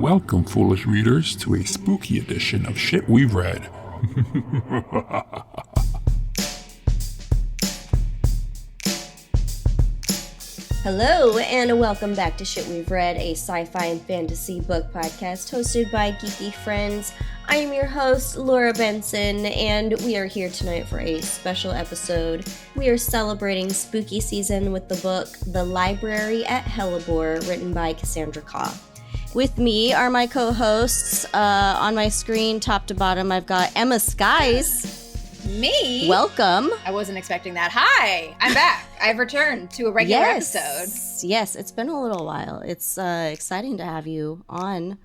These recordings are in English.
Welcome, foolish readers, to a spooky edition of Shit We've Read. Hello, and welcome back to Shit We've Read, a sci-fi and fantasy book podcast hosted by geeky friends. I am your host, Laura Benson, and we are here tonight for a special episode. We are celebrating spooky season with the book The Library at Hellebore, written by Cassandra Kaw. With me are my co-hosts. On my screen, top to bottom, I've got Emma Skies. Me? Welcome. I wasn't expecting that. Hi, I'm back. I've returned to a regular episode. Yes, it's been a little while. It's exciting to have you on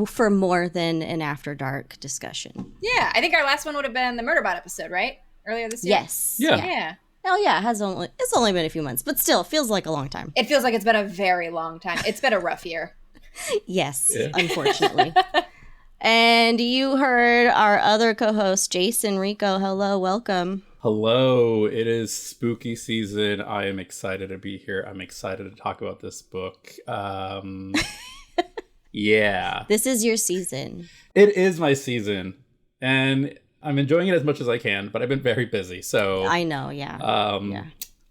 for more than an After Dark discussion. Yeah, I think our last one would have been the Murderbot episode, right? Earlier this year? Yes. Yeah. Oh yeah, it's only been a few months, but still, feels like a long time. It feels like it's been a very long time. It's been a rough year. Yes, unfortunately. And you heard our other co-host, Jason Rico. Hello, welcome. Hello, it is spooky season. I am excited to be here. I'm excited to talk about this book. Yeah. This is your season. It is my season. And I'm enjoying it as much as I can, but I've been very busy. So I know, yeah.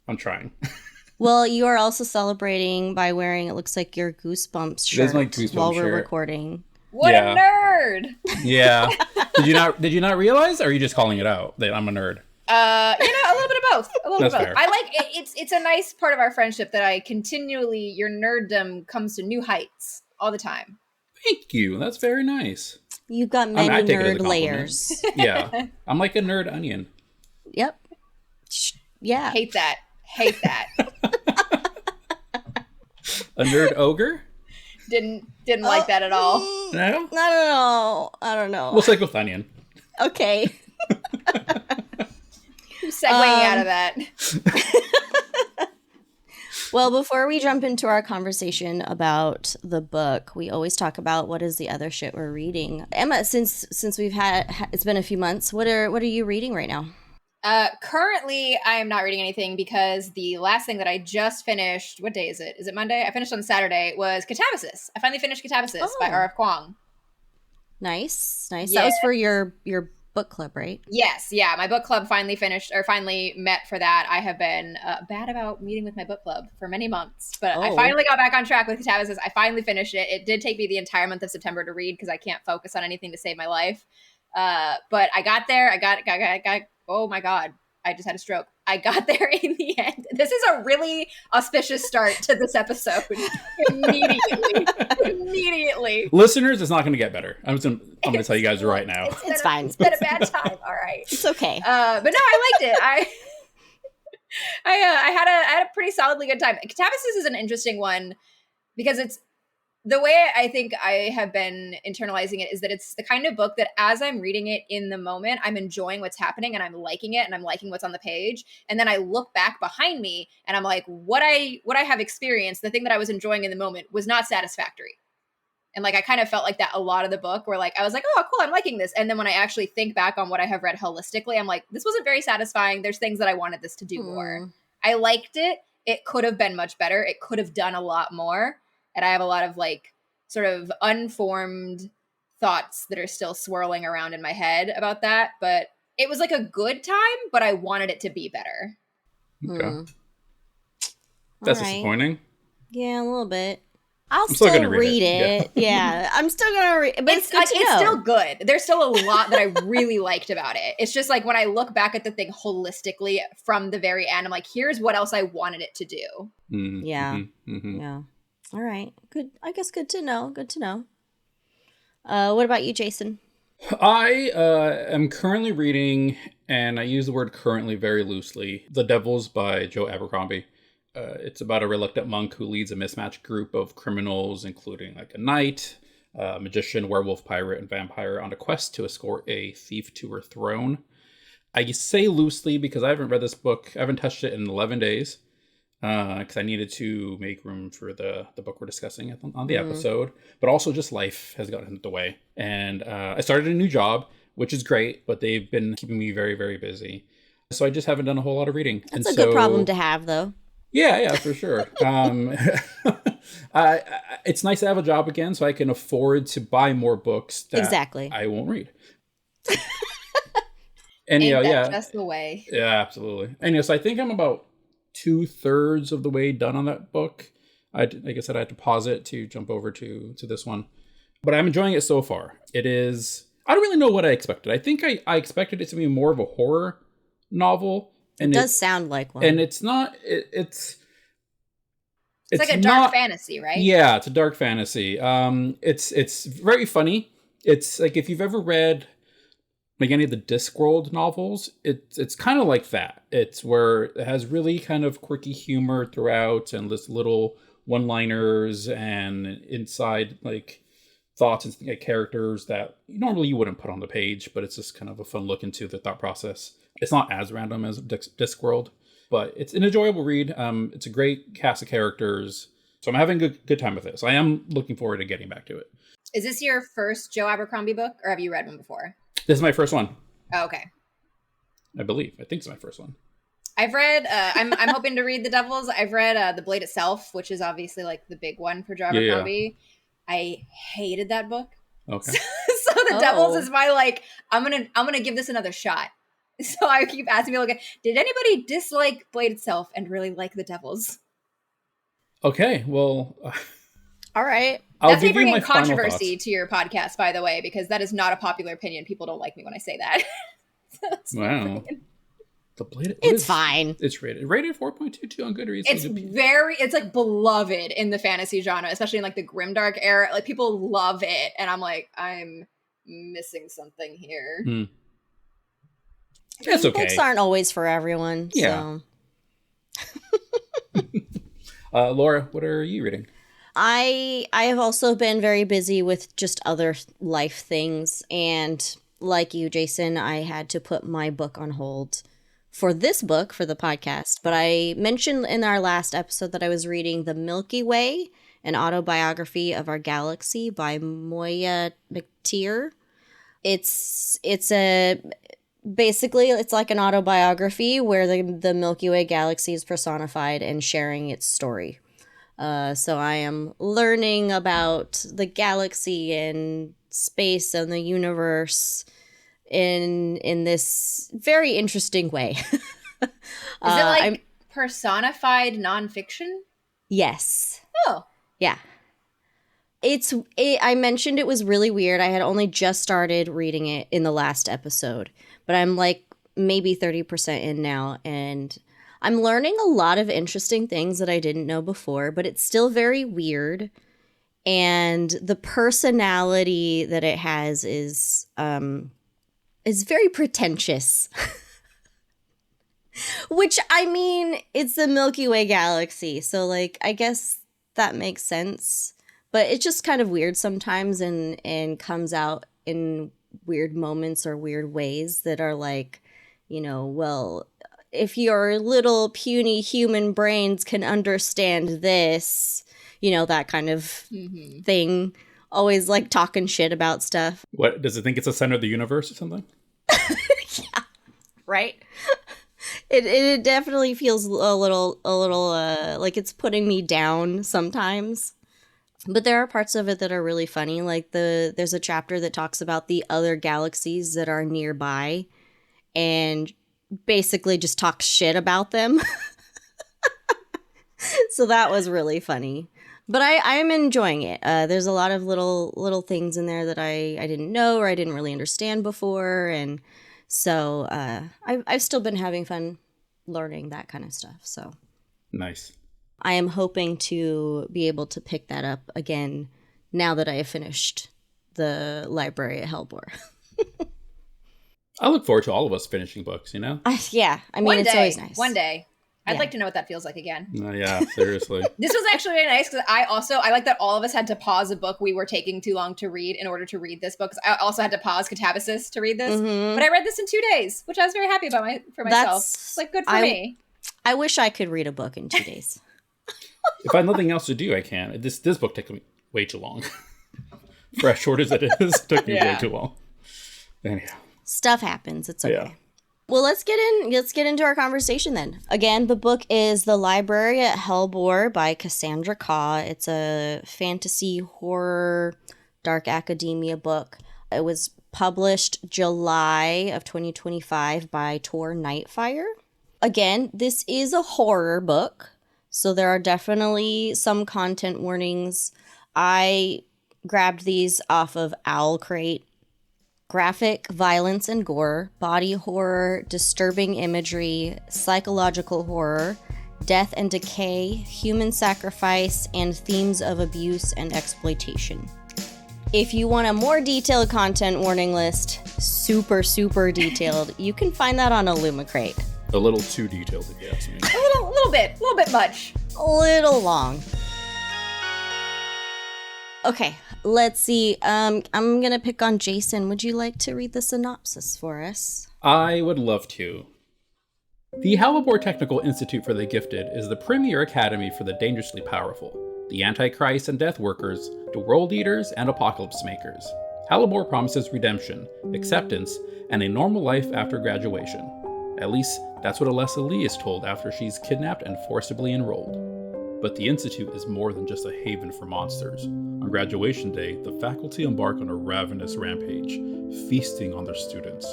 I'm trying. Well, you are also celebrating by wearing, it looks like your Goosebumps shirt It is my Goosebumps while we're shirt. recording. What a nerd! Yeah. Did you not realize, or are you just calling it out that I'm a nerd? A little bit of both. That's fair. I like it. It's a nice part of our friendship that your nerddom comes to new heights all the time. Thank you. That's very nice. You've got I many take it as a nerd compliment. layers. Yeah. I'm like a nerd onion. Yep. Yeah. Hate that. A nerd ogre? Didn't like that at all. No? I don't know. We'll stick with onion. Okay. Segueing out of that. Well, before we jump into our conversation about the book, we always talk about what is the other shit we're reading. Emma, since we've it's been a few months, what are you reading right now? Currently, I am not reading anything because the last thing that I just finished, what day is it? Is it Monday? I finished on Saturday, was Catabasis. I finally finished Catabasis by R.F. Kuang. Nice. Yeah. That was for your book club, right? Yes, yeah. My book club finally met for that. I have been bad about meeting with my book club for many months, but I finally got back on track with Catabasis. I finally finished it. It did take me the entire month of September to read because I can't focus on anything to save my life. But I got there. I got oh my God, I just had a stroke. I got there in the end. This is a really auspicious start to this episode. Immediately. Listeners, it's not going to get better. I'm going to tell you guys right now. It's fine. It's been a bad time. All right. It's okay. But no, I liked it. I had a pretty solidly good time. Catabasis is an interesting one because it's the way I think I have been internalizing it is that it's the kind of book that as I'm reading it in the moment, I'm enjoying what's happening and I'm liking it and I'm liking what's on the page. And then I look back behind me and I'm like, what I have experienced, the thing that I was enjoying in the moment was not satisfactory. And like, I kind of felt like that a lot of the book where like, I was like, oh, cool, I'm liking this. And then when I actually think back on what I have read holistically, I'm like, this wasn't very satisfying. There's things that I wanted this to do more. I liked it. It could have been much better. It could have done a lot more. And I have a lot of like sort of unformed thoughts that are still swirling around in my head about that. But it was like a good time, but I wanted it to be better. Okay. That's disappointing. Yeah, a little bit. I'm still still gonna read it. Yeah, I'm still gonna read it. But it's still good. There's still a lot that I really liked about it. It's just like when I look back at the thing holistically from the very end, I'm like, here's what else I wanted it to do. Mm-hmm. Yeah. Mm-hmm. Yeah. All right. Good. I guess good to know. What about you, Jason? I am currently reading, and I use the word currently very loosely, The Devils by Joe Abercrombie. It's about a reluctant monk who leads a mismatched group of criminals, including like a knight, a magician, werewolf, pirate, and vampire on a quest to escort a thief to her throne. I say loosely because I haven't read this book. I haven't touched it in 11 days. Because I needed to make room for the book we're discussing on the episode. But also just life has gotten in the way. And I started a new job, which is great, but they've been keeping me very, very busy. So I just haven't done a whole lot of reading. That's a good problem to have, though. Yeah, for sure. It's nice to have a job again, so I can afford to buy more books that Exactly. I won't read. And Ain't that yeah, just the way? yeah, absolutely. And yes, I think I'm about 2/3 of the way done on that book. Like I said, I had to pause it to jump over to this one, but I'm enjoying it so far. It is. I don't really know what I expected. I think I expected it to be more of a horror novel, and It does sound like one. and it's not. It's It's like a not, dark fantasy, right? Yeah, it's a dark fantasy. It's very funny. It's like if you've ever read like any of the Discworld novels, it's kind of like that. It's where it has really kind of quirky humor throughout and this little one-liners and inside like thoughts and like, characters that normally you wouldn't put on the page, but it's just kind of a fun look into the thought process. It's not as random as Discworld, but it's an enjoyable read. It's a great cast of characters, so I'm having a good time with this. I am looking forward to getting back to it. Is this your first Joe Abercrombie book, or have you read one before? This is my first one. Oh, okay. I believe. I think it's my first one. I've read. I'm hoping to read The Devils. I've read The Blade Itself, which is obviously like the big one for Joe Abercrombie. Yeah. I hated that book. Okay. So The Devils is my like. I'm gonna give this another shot. So I keep asking people, like, did anybody dislike Blade Itself and really like The Devils? Okay. Well. All right. That's me bringing controversy to your podcast, by the way, because that is not a popular opinion. People don't like me when I say that. Wow. The Blade. It's fine. It's rated 4.22 on Goodreads. It's like beloved in the fantasy genre, especially in like the grimdark era. Like people love it, and I'm like, I'm missing something here. That's okay. Books aren't always for everyone. Yeah. So. Laura, what are you reading? I have also been very busy with just other life things, and like you, Jason, I had to put my book on hold for this book for the podcast. But I mentioned in our last episode that I was reading The Milky Way, an autobiography of our galaxy by Moya McTeer. It's basically like an autobiography where the Milky Way galaxy is personified and sharing its story. So I am learning about the galaxy and space and the universe in this very interesting way. Is it like personified nonfiction? Yes. Oh. Yeah. I mentioned it was really weird. I had only just started reading it in the last episode, but I'm like maybe 30% in now, and I'm learning a lot of interesting things that I didn't know before, but it's still very weird. And the personality that it has is very pretentious. Which, I mean, it's the Milky Way galaxy, so like I guess that makes sense. But it's just kind of weird sometimes and comes out in weird moments or weird ways that are like, well, if your little puny human brains can understand this, that kind of thing. Always like talking shit about stuff. What, does it think it's the center of the universe or something? Yeah, right? It definitely feels a little like it's putting me down sometimes. But there are parts of it that are really funny. Like there's a chapter that talks about the other galaxies that are nearby and basically just talks shit about them. So that was really funny. But I am enjoying it. There's a lot of little things in there that I didn't know or I didn't really understand before. And so I've still been having fun learning that kind of stuff. So nice. I am hoping to be able to pick that up again now that I have finished the library at Hellebore. I look forward to all of us finishing books, Yeah, I mean, it's always nice. One day. I'd Yeah. like to know what that feels like again. Yeah, seriously. This was actually really nice because I like that all of us had to pause a book we were taking too long to read in order to read this book. 'Cause I also had to pause Catabasis to read this. Mhm. But I read this in 2 days, which I was very happy about for myself. That's- Like, good for me. I wish I could read a book in 2 days. If I have nothing else to do, I can. This book took me way too long. For as short as it is, took me way too long. Anyhow. Stuff happens. It's okay. Yeah. Well, let's get into our conversation then. Again, the book is The Library at Hellebore by Cassandra Khaw. It's a fantasy horror dark academia book. It was published July of 2025 by Tor Nightfire. Again, this is a horror book, so there are definitely some content warnings. I grabbed these off of Owl Crate. Graphic violence and gore, body horror, disturbing imagery, psychological horror, death and decay, human sacrifice, and themes of abuse and exploitation. If you want a more detailed content warning list, super detailed, you can find that on Illumicrate. A little too detailed, if you ask me. A little bit much. A little long. Okay, let's see. I'm gonna pick on Jason. Would you like to read the synopsis for us? I would love to. The Hellebore Technical Institute for the Gifted is the premier academy for the dangerously powerful, the Antichrist and Death Workers, the World Eaters, and Apocalypse Makers. Hellebore promises redemption, acceptance, and a normal life after graduation. At least, that's what Alessa Lee is told after she's kidnapped and forcibly enrolled. But the Institute is more than just a haven for monsters. On graduation day, the faculty embark on a ravenous rampage, feasting on their students.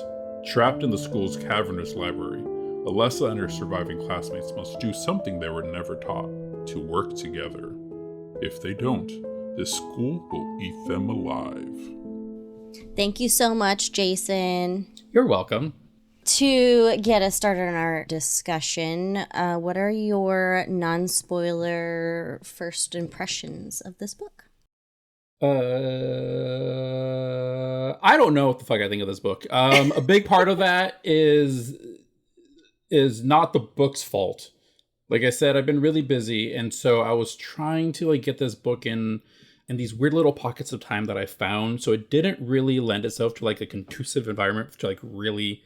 Trapped in the school's cavernous library, Alessa and her surviving classmates must do something they were never taught: to work together. If they don't, this school will eat them alive. Thank you so much, Jason. You're welcome. To get us started on our discussion, what are your non-spoiler first impressions of this book? I don't know what the fuck I think of this book. A big part of that is not the book's fault. Like I said, I've been really busy, and so I was trying to get this book in these weird little pockets of time that I found. So it didn't really lend itself to a conducive environment to really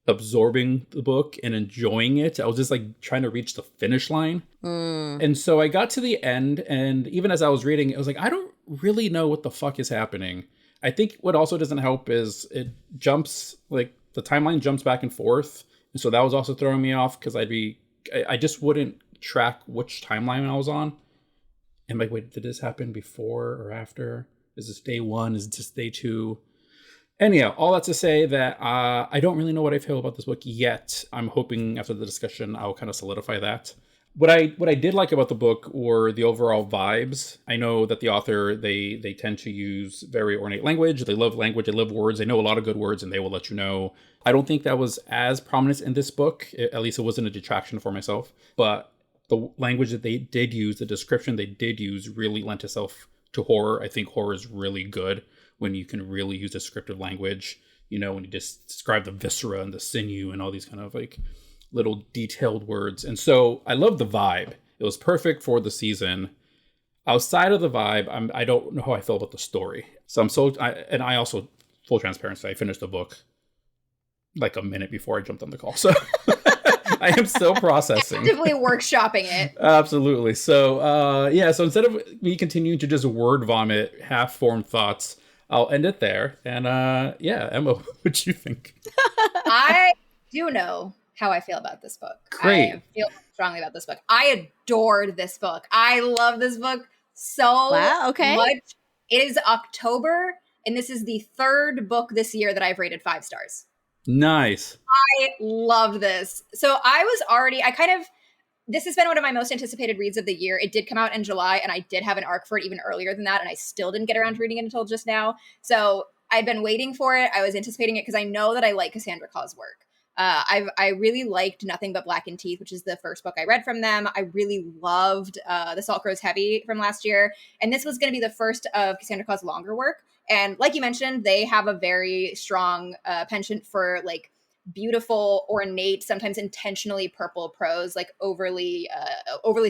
absorbing the book and enjoying it. I was just trying to reach the finish line. And so I got to the end, and even as I was reading, it was I don't really know what the fuck is happening. I think what also doesn't help is it jumps, the timeline jumps back and forth. And so that was also throwing me off because I just wouldn't track which timeline I was on. And wait, did this happen before or after? Is this day one? Is this day two? Anyhow, all that to say that I don't really know what I feel about this book yet. I'm hoping after the discussion, I'll kind of solidify that. What I did like about the book were the overall vibes. I know that the author, they tend to use very ornate language. They love language. They love words. They know a lot of good words, and they will let you know. I don't think that was as prominent in this book. At least it wasn't a detraction for myself. But the language that they did use, the description they did use, really lent itself to horror. I think horror is really good when you can really use descriptive language, when you just describe the viscera and the sinew and all these kind of little detailed words. And so I love the vibe. It was perfect for the season. Outside of the vibe, I don't know how I feel about the story. So I also, full transparency, I finished the book a minute before I jumped on the call. So I am still processing. Actively workshopping it. Absolutely. So so instead of me continuing to just word vomit half-formed thoughts, I'll end it there. And Emma, what do you think? I do know how I feel about this book. Great. I feel strongly about this book. I adored this book. I love this book so much. It is October, and this is the third book this year that I've rated 5 stars. Nice. I loved this. So this has been one of my most anticipated reads of the year. It did come out in July, and I did have an arc for it even earlier than that, and I still didn't get around to reading it until just now. So I've been waiting for it. I was anticipating it because I know that I like Cassandra Khaw's work. I really liked Nothing But Blackened Teeth, which is the first book I read from them. I really loved The Salt Grows Heavy from last year, and this was going to be the first of Cassandra Khaw's longer work. And like you mentioned, they have a very strong penchant for beautiful, ornate, sometimes intentionally purple prose, overly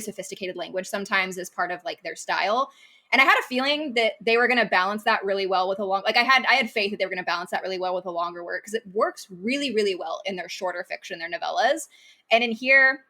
sophisticated language sometimes as part of their style. And I had a feeling that they were going to balance that really well with I had faith that they were going to balance that really well with a longer work, because it works really, really well in their shorter fiction, their novellas. And in here,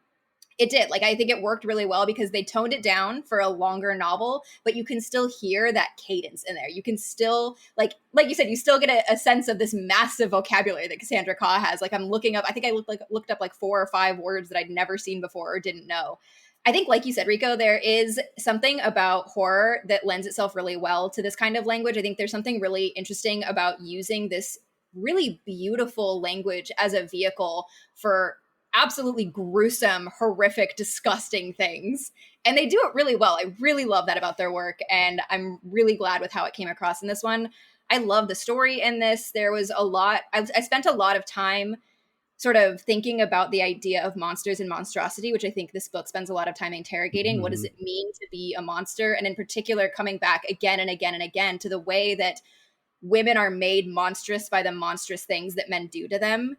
It did. Like, I think it worked really well because they toned it down for a longer novel, but you can still hear that cadence in there. You can still, like you said, you still get a sense of this massive vocabulary that Cassandra Khaw has. Like, I'm looking up, I think I looked up like 4 or 5 words that I'd never seen before or didn't know. I think, like you said, Rico, there is something about horror that lends itself really well to this kind of language. I think there's something really interesting about using this really beautiful language as a vehicle for absolutely gruesome, horrific, disgusting things. And they do it really well. I really love that about their work. And I'm really glad with how it came across in this one. I love the story in this. There was a lot, I spent a lot of time sort of thinking about the idea of monsters and monstrosity, which I think this book spends a lot of time interrogating. What does it mean to be a monster? And in particular, coming back again and again and again to the way that women are made monstrous by the monstrous things that men do to them.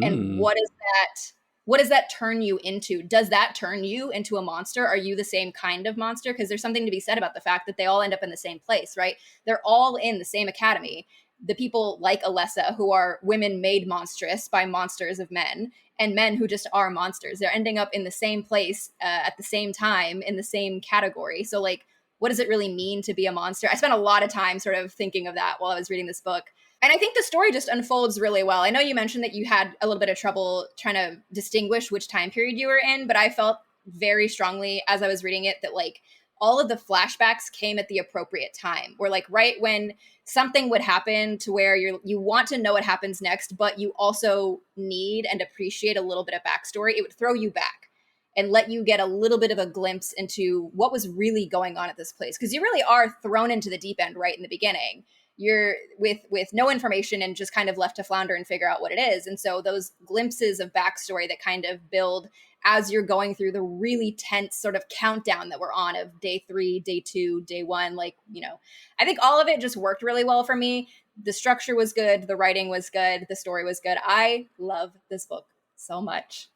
And what does that turn you into? Does that turn you into a monster? Are you the same kind of monster? Because there's something to be said about the fact that they all end up in the same place, right? They're all in the same academy. The people like Alessa, who are women made monstrous by monsters of men, and men who just are monsters. They're ending up in the same place at the same time in the same category. So, like, what does it really mean to be a monster? I spent a lot of time sort of thinking of that while I was reading this book. And I think the story just unfolds really well. I know you mentioned that you had a little bit of trouble trying to distinguish which time period you were in, but I felt very strongly as I was reading it that, like, all of the flashbacks came at the appropriate time, or like right when something would happen to where you want to know what happens next, but you also need and appreciate a little bit of backstory. It would throw you back and let you get a little bit of a glimpse into what was really going on at this place. Because you really are thrown into the deep end right in the beginning. You're with no information and just kind of left to flounder and figure out what it is. And so those glimpses of backstory that kind of build as you're going through the really tense sort of countdown that we're on of day 3, day 2, day 1, like, you know, I think all of it just worked really well for me. The structure was good. The writing was good. The story was good. I love this book so much.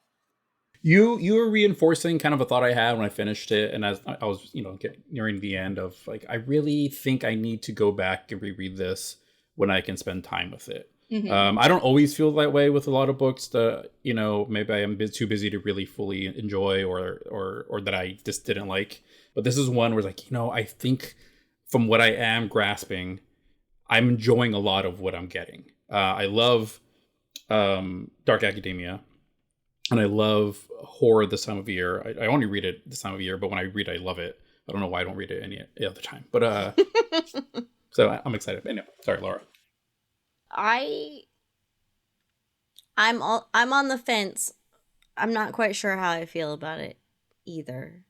You were reinforcing kind of a thought I had when I finished it, and as I was, nearing the end of, like, I really think I need to go back and reread this when I can spend time with it. Mm-hmm. I don't always feel that way with a lot of books that, maybe I am too busy to really fully enjoy or that I just didn't like. But this is one where it's like, I think from what I am grasping, I'm enjoying a lot of what I'm getting. I love Dark Academia. And I love horror this time of year. I only read it this time of year, but when I read it, I love it. I don't know why I don't read it any other time. But so I'm excited. Anyway, sorry, Laura. I'm on the fence. I'm not quite sure how I feel about it either.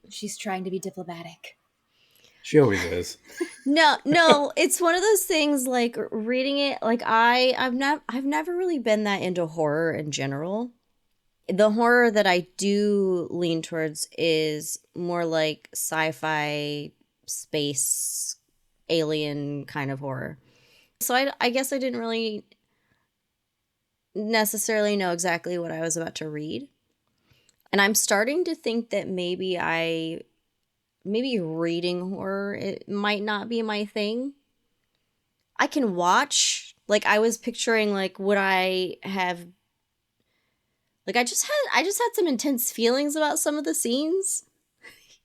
She's trying to be diplomatic. She always is. No, it's one of those things, like, reading it, like, I've never really been that into horror in general. The horror that I do lean towards is more like sci-fi, space, alien kind of horror. So I guess I didn't really necessarily know exactly what I was about to read. And I'm starting to think that maybe reading horror, it might not be my thing. I can watch, like, I was picturing, like, would I have, like, I just had some intense feelings about some of the scenes,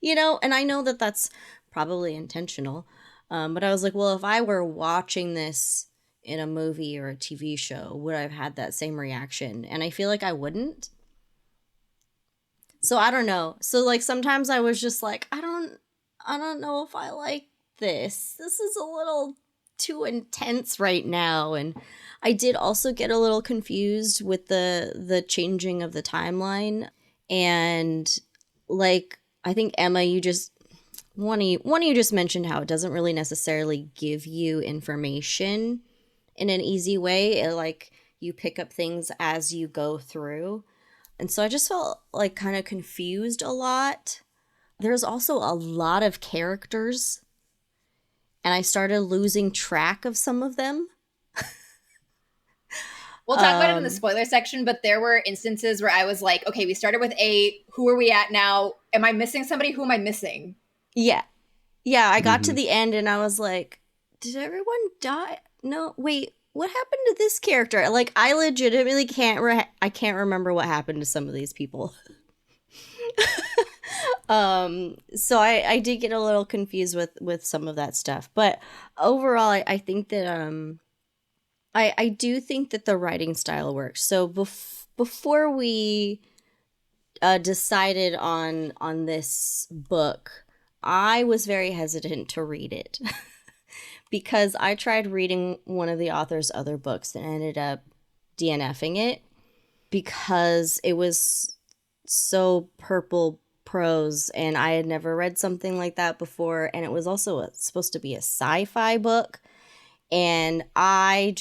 and I know that that's probably intentional. But I was like, well, if I were watching this in a movie or a TV show, would I have had that same reaction? And I feel like I wouldn't. So I don't know. So, like, sometimes I was just like, I don't know if I like this. This is a little too intense right now. And I did also get a little confused with the changing of the timeline. And, like, I think Emma, one of you just mentioned how it doesn't really necessarily give you information in an easy way. Like, you pick up things as you go through. And so I just felt, like, kind of confused a lot. There's also a lot of characters, and I started losing track of some of them. We'll talk about it in the spoiler section, but there were instances where I was like, okay, we started with A, who are we at now? Am I missing somebody? Who am I missing? Yeah, I got to the end, and I was like, did everyone die? No, wait, what happened to this character? Like, I legitimately I can't remember what happened to some of these people. So I did get a little confused with some of that stuff, but overall, I think that I do think that the writing style works. So before we decided on this book, I was very hesitant to read it because I tried reading one of the author's other books and ended up DNFing it because it was so purple prose, and I had never read something like that before, and it was also supposed to be a sci-fi book, and I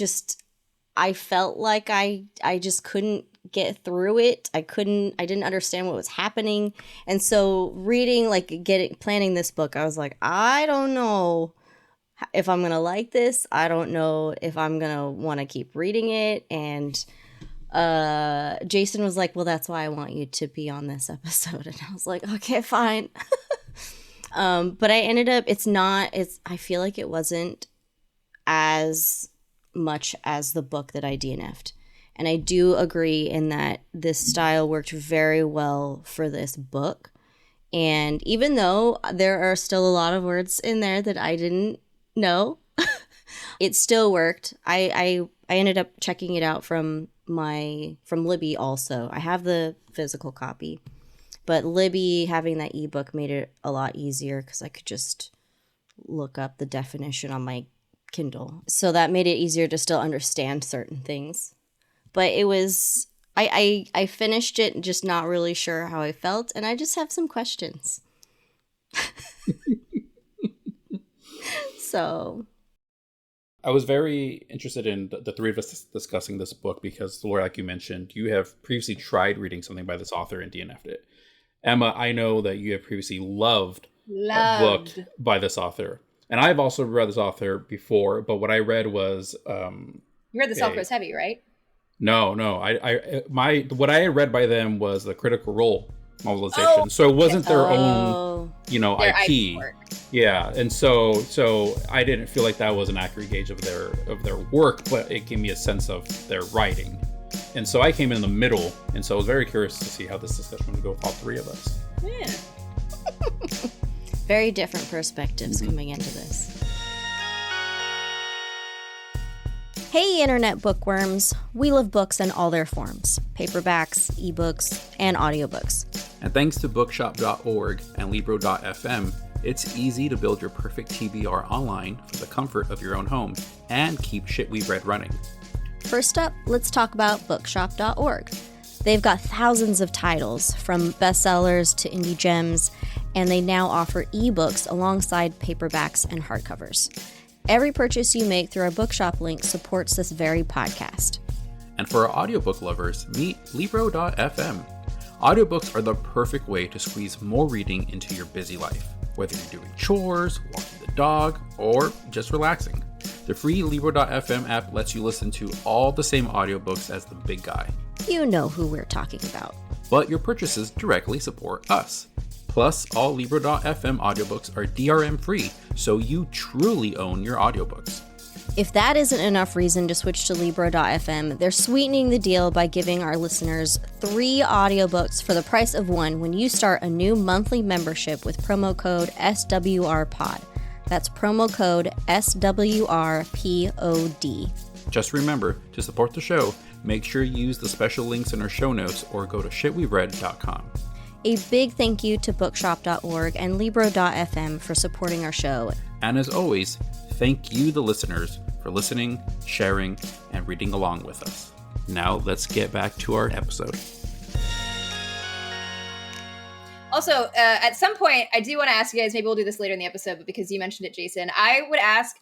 felt like I just couldn't get through it. I didn't understand what was happening. And so reading, like, planning this book, I was like, I don't know if I'm going to like this. I don't know if I'm going to want to keep reading it. And Jason was like, well, that's why I want you to be on this episode. And I was like, okay, fine. But I ended up, I feel like it wasn't as much as the book that I DNF'd. And I do agree in that this style worked very well for this book. And even though there are still a lot of words in there that I didn't know, it still worked. I ended up checking it out from Libby also. I have the physical copy, but Libby, having that ebook, made it a lot easier because I could just look up the definition on my Kindle. So that made it easier to still understand certain things. But it was, I finished it just not really sure how I felt, and I just have some questions. So I was very interested in the three of us discussing this book because, Laura, like you mentioned, you have previously tried reading something by this author and DNF'd it. Emma, I know that you have previously loved a book by this author. And I've also read this author before, but what I read was... you read The Self Grows Heavy, right? No. What I had read by them was the Critical Role novelization. So it wasn't their own, their IP. Yeah, and so I didn't feel like that was an accurate gauge of their work, but it gave me a sense of their writing. And so I came in the middle, and so I was very curious to see how this discussion would go with all three of us. Yeah. Very different perspectives coming into this. Hey, Internet bookworms. We love books in all their forms. Paperbacks, ebooks, and audiobooks. And thanks to bookshop.org and libro.fm, it's easy to build your perfect TBR online from the comfort of your own home and keep Shit We've Read running. First up, let's talk about bookshop.org. They've got thousands of titles, from bestsellers to indie gems, and they now offer ebooks alongside paperbacks and hardcovers. Every purchase you make through our bookshop link supports this very podcast. And for our audiobook lovers, meet libro.fm. Audiobooks are the perfect way to squeeze more reading into your busy life, whether you're doing chores, walking the dog, or just relaxing. The free libro.fm app lets you listen to all the same audiobooks as the big guy. You know who we're talking about. But your purchases directly support us. Plus, all Libro.fm audiobooks are DRM free, so you truly own your audiobooks. If that isn't enough reason to switch to Libro.fm, they're sweetening the deal by giving our listeners 3 audiobooks for the price of 1 when you start a new monthly membership with promo code SWRPOD. That's promo code SWRPOD. Just remember, to support the show, make sure you use the special links in our show notes or go to shitweread.com. A big thank you to bookshop.org and Libro.fm for supporting our show. And as always, thank you, the listeners, for listening, sharing, and reading along with us. Now let's get back to our episode. Also, at some point, I do want to ask you guys, maybe we'll do this later in the episode, but because you mentioned it, Jason, I would ask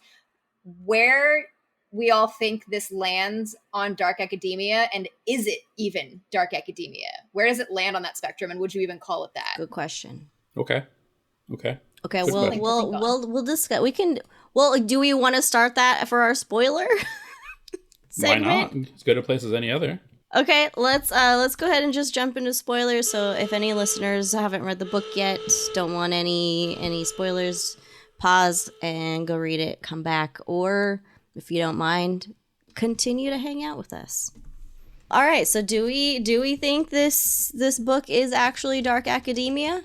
where we all think this lands on dark academia, and is it even dark academia? Where does it land on that spectrum, and would you even call it that? Good question. Okay. Okay, Good we'll discuss. We can. Well, do we want to start that for our spoiler segment? Why not? As good a place as any other. Okay, let's go ahead and just jump into spoilers. So if any listeners haven't read the book yet, don't want any spoilers, pause and go read it, come back, or if you don't mind, continue to hang out with us. All right, so do we think this book is actually dark academia?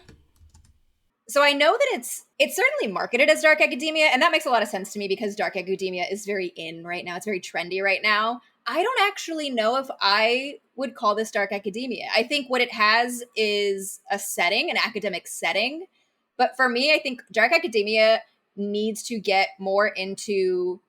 So I know that it's certainly marketed as dark academia, and that makes a lot of sense to me because dark academia is very in right now. It's very trendy right now. I don't actually know if I would call this dark academia. I think what it has is a setting, an academic setting. But for me, I think dark academia needs to get more into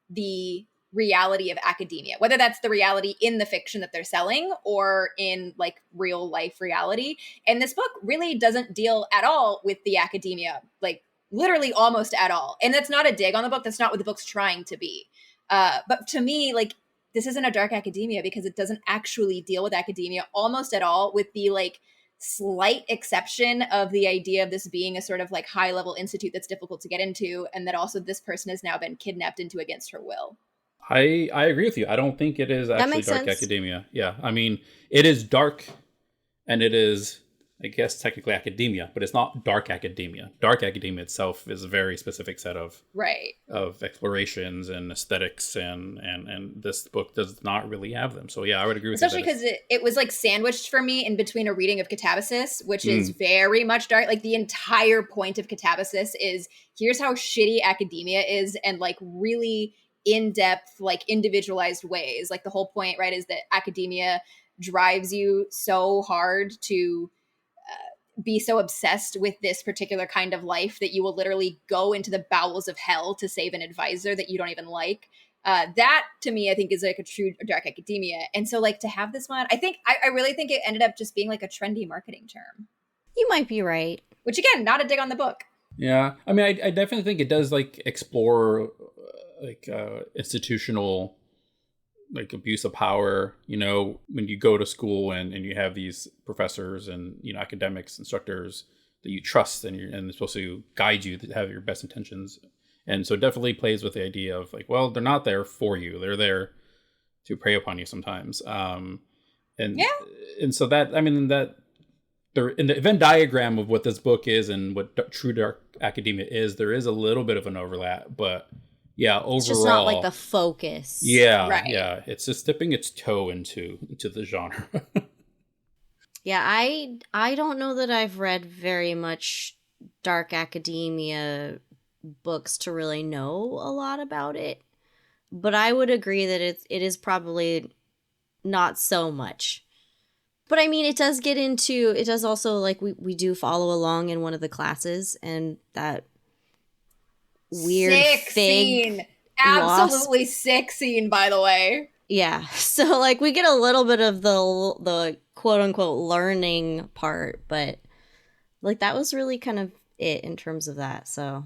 the reality of academia, whether that's the reality in the fiction that they're selling or in like real life reality. And this book really doesn't deal at all with the academia, like literally almost at all. And that's not a dig on the book. That's not what the book's trying to be. But to me, like, this isn't a dark academia because it doesn't actually deal with academia almost at all, with the like slight exception of the idea of this being a sort of like high level institute that's difficult to get into, and that also this person has now been kidnapped into against her will. I agree with you. I don't think it is actually dark academia. Yeah, I mean, it is dark, and it is, I guess, technically academia, but it's not dark academia. Dark academia itself is a very specific set of explorations and aesthetics, and this book does not really have them. So yeah, I would agree with you. Especially because it was like sandwiched for me in between a reading of Catabasis, which is very much dark. Like the entire point of Catabasis is here's how shitty academia is, and like really in-depth, like individualized ways. Like the whole point, right, is that academia drives you so hard to be so obsessed with this particular kind of life that you will literally go into the bowels of hell to save an advisor that you don't even like. That to me, I think is like a true dark academia. And so like to have this one, I really think it ended up just being like a trendy marketing term. You might be right. Which again, not a dig on the book. Yeah. I mean, I definitely think it does like explore institutional like abuse of power, you know, when you go to school and you have these professors and, you know, academics, instructors that you trust and they're supposed to guide you, to have your best intentions. And so it definitely plays with the idea of like, well, they're not there for you. They're there to prey upon you sometimes. And so that, I mean, that in the Venn diagram of what this book is and what true dark academia is, there is a little bit of an overlap, but yeah, overall, it's just not like the focus. Yeah, right. Yeah, it's just dipping its toe into the genre. Yeah, I don't know that I've read very much dark academia books to really know a lot about it, but I would agree that it is probably not so much. But I mean, it does also like we do follow along in one of the classes, and that weird sick scene. Absolutely sick scene, by the way. Yeah. So like we get a little bit of the quote unquote learning part, but like that was really kind of it in terms of that. So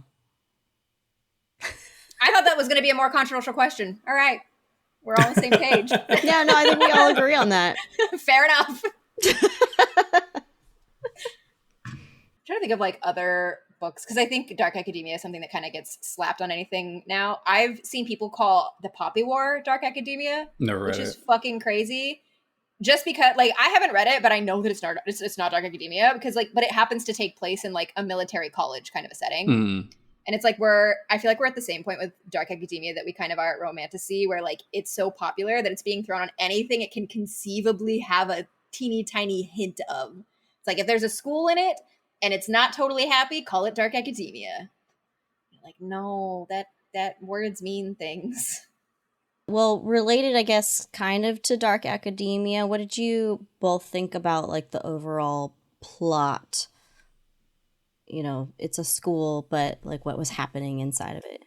I thought that was going to be a more controversial question. All right. We're all on the same page. Yeah, no, I think we all agree on that. Fair enough. I'm trying to think of like other books, because I think dark academia is something that kind of gets slapped on anything now. I've seen people call the Poppy War dark academia, which is fucking crazy. Just because, like, I haven't read it, but I know that it's not dark academia because, like, but it happens to take place in like a military college kind of a setting, and it's like I feel like we're at the same point with dark academia that we kind of are at Romantasy, where like it's so popular that it's being thrown on anything it can conceivably have a teeny tiny hint of. It's like if there's a school in it and it's not totally happy, call it dark academia. Like, no, that words mean things. Well, related, I guess, kind of to dark academia, what did you both think about, like, the overall plot? You know, it's a school, but, like, what was happening inside of it?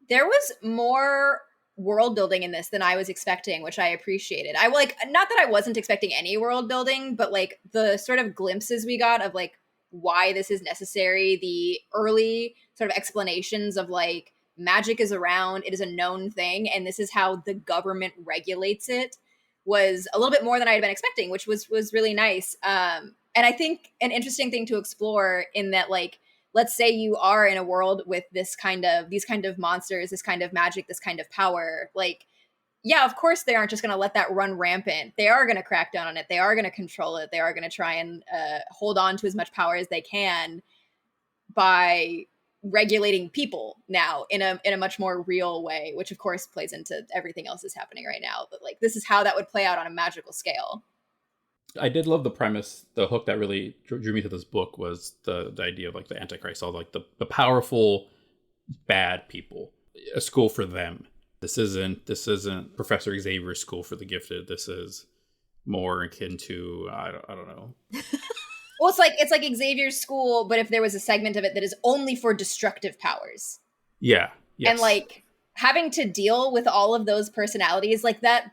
There was more world building in this than I was expecting, which I appreciated. I like, not that I wasn't expecting any world building, but like the sort of glimpses we got of like why this is necessary, the early sort of explanations of like magic is around, it is a known thing, and this is how the government regulates it, was a little bit more than I had been expecting, which was really nice. And I think an interesting thing to explore in that, like, let's say you are in a world with these kind of monsters, this kind of magic, this kind of power. Like, yeah, of course they aren't just going to let that run rampant. They are going to crack down on it. They are going to control it. They are going to try and hold on to as much power as they can by regulating people now in a much more real way, which of course plays into everything else that's happening right now. But like, this is how that would play out on a magical scale. I did love the premise. The hook that really drew me to this book was the idea of like the Antichrist, all like the powerful bad people, a school for them. This isn't Professor Xavier's school for the gifted. This is more akin to I don't know. Well, it's like Xavier's school, but if there was a segment of it that is only for destructive powers. Yeah. Yes. And like having to deal with all of those personalities, like that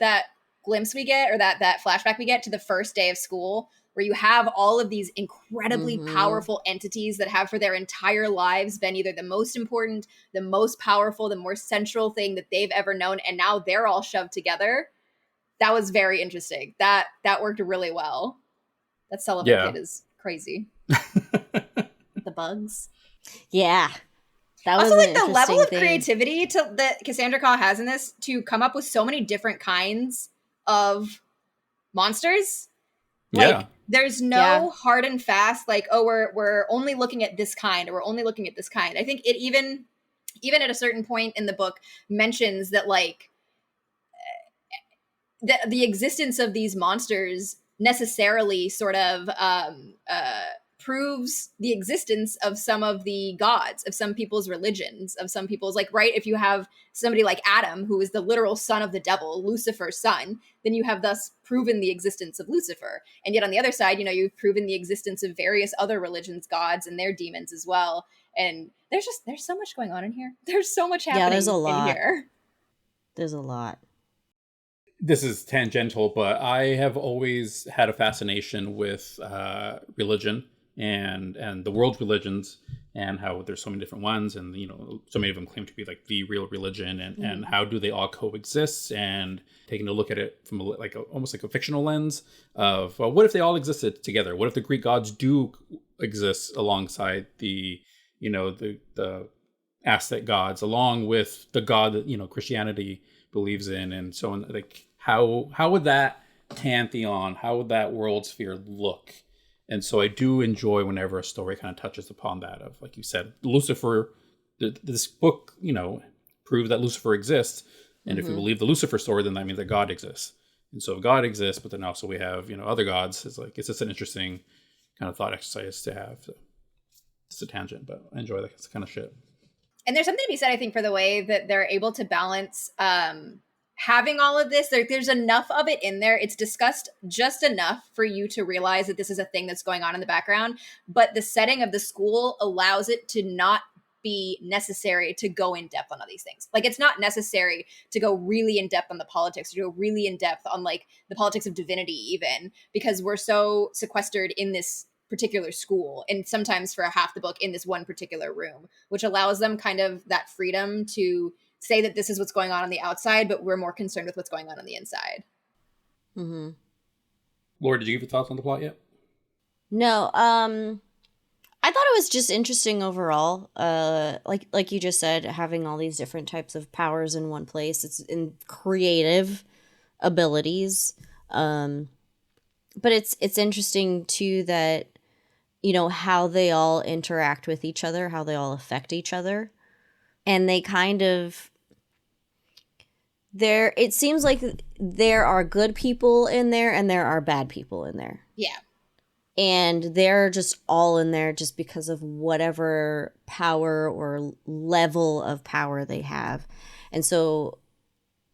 glimpse we get, or that flashback we get to the first day of school, where you have all of these incredibly powerful entities that have for their entire lives been either the most important, the most powerful, the more central thing that they've ever known, and now they're all shoved together. That was very interesting. That worked really well. That Sullivan kid is crazy. The bugs. Yeah. That was also like the level of thing. creativity that Cassandra Claw has in this to come up with so many different kinds of monsters. Like, there's no hard and fast, like, oh, we're only looking at this kind, or we're only looking at this kind. I think it even at a certain point in the book mentions that like the existence of these monsters necessarily sort of proves the existence of some of the gods, of some people's religions, of some people's, like, right, if you have somebody like Adam, who is the literal son of the devil, Lucifer's son, then you have thus proven the existence of Lucifer. And yet on the other side, you know, you've proven the existence of various other religions, gods, and their demons as well. And there's so much going on in here. There's so much happening there's a lot. in here. There's a lot. This is tangential, but I have always had a fascination with religion and the world's religions, and how there's so many different ones, and you know, so many of them claim to be like the real religion, and how do they all coexist, and taking a look at it from almost like a fictional lens of, well, what if they all existed together? What if the Greek gods do exist alongside the Aztec gods, along with the god that, you know, Christianity believes in, and so on? Like, how would that pantheon, how would that world sphere look? And so I do enjoy whenever a story kind of touches upon that, of, like you said, Lucifer. This book, you know, proves that Lucifer exists, and if we believe the Lucifer story, then that means that God exists. And so if God exists, but then also we have, you know, other gods. It's just an interesting kind of thought exercise to have. So it's a tangent, but I enjoy that kind of shit. And there's something to be said, I think, for the way that they're able to balance having all of this. There's enough of it in there. It's discussed just enough for you to realize that this is a thing that's going on in the background. But the setting of the school allows it to not be necessary to go in depth on all these things. Like, it's not necessary to go really in depth on the politics, to go really in depth on like the politics of divinity even, because we're so sequestered in this particular school, and sometimes for half the book in this one particular room, which allows them kind of that freedom to say that this is what's going on the outside, but we're more concerned with what's going on the inside. Mm-hmm. Laura, did you give your thoughts on the plot yet? No, I thought it was just interesting overall. Like you just said, having all these different types of powers in one place. It's in creative abilities. But it's interesting too that, you know, how they all interact with each other, how they all affect each other. And they kind of it seems like there are good people in there and there are bad people in there. Yeah. And they're just all in there just because of whatever power or level of power they have. And so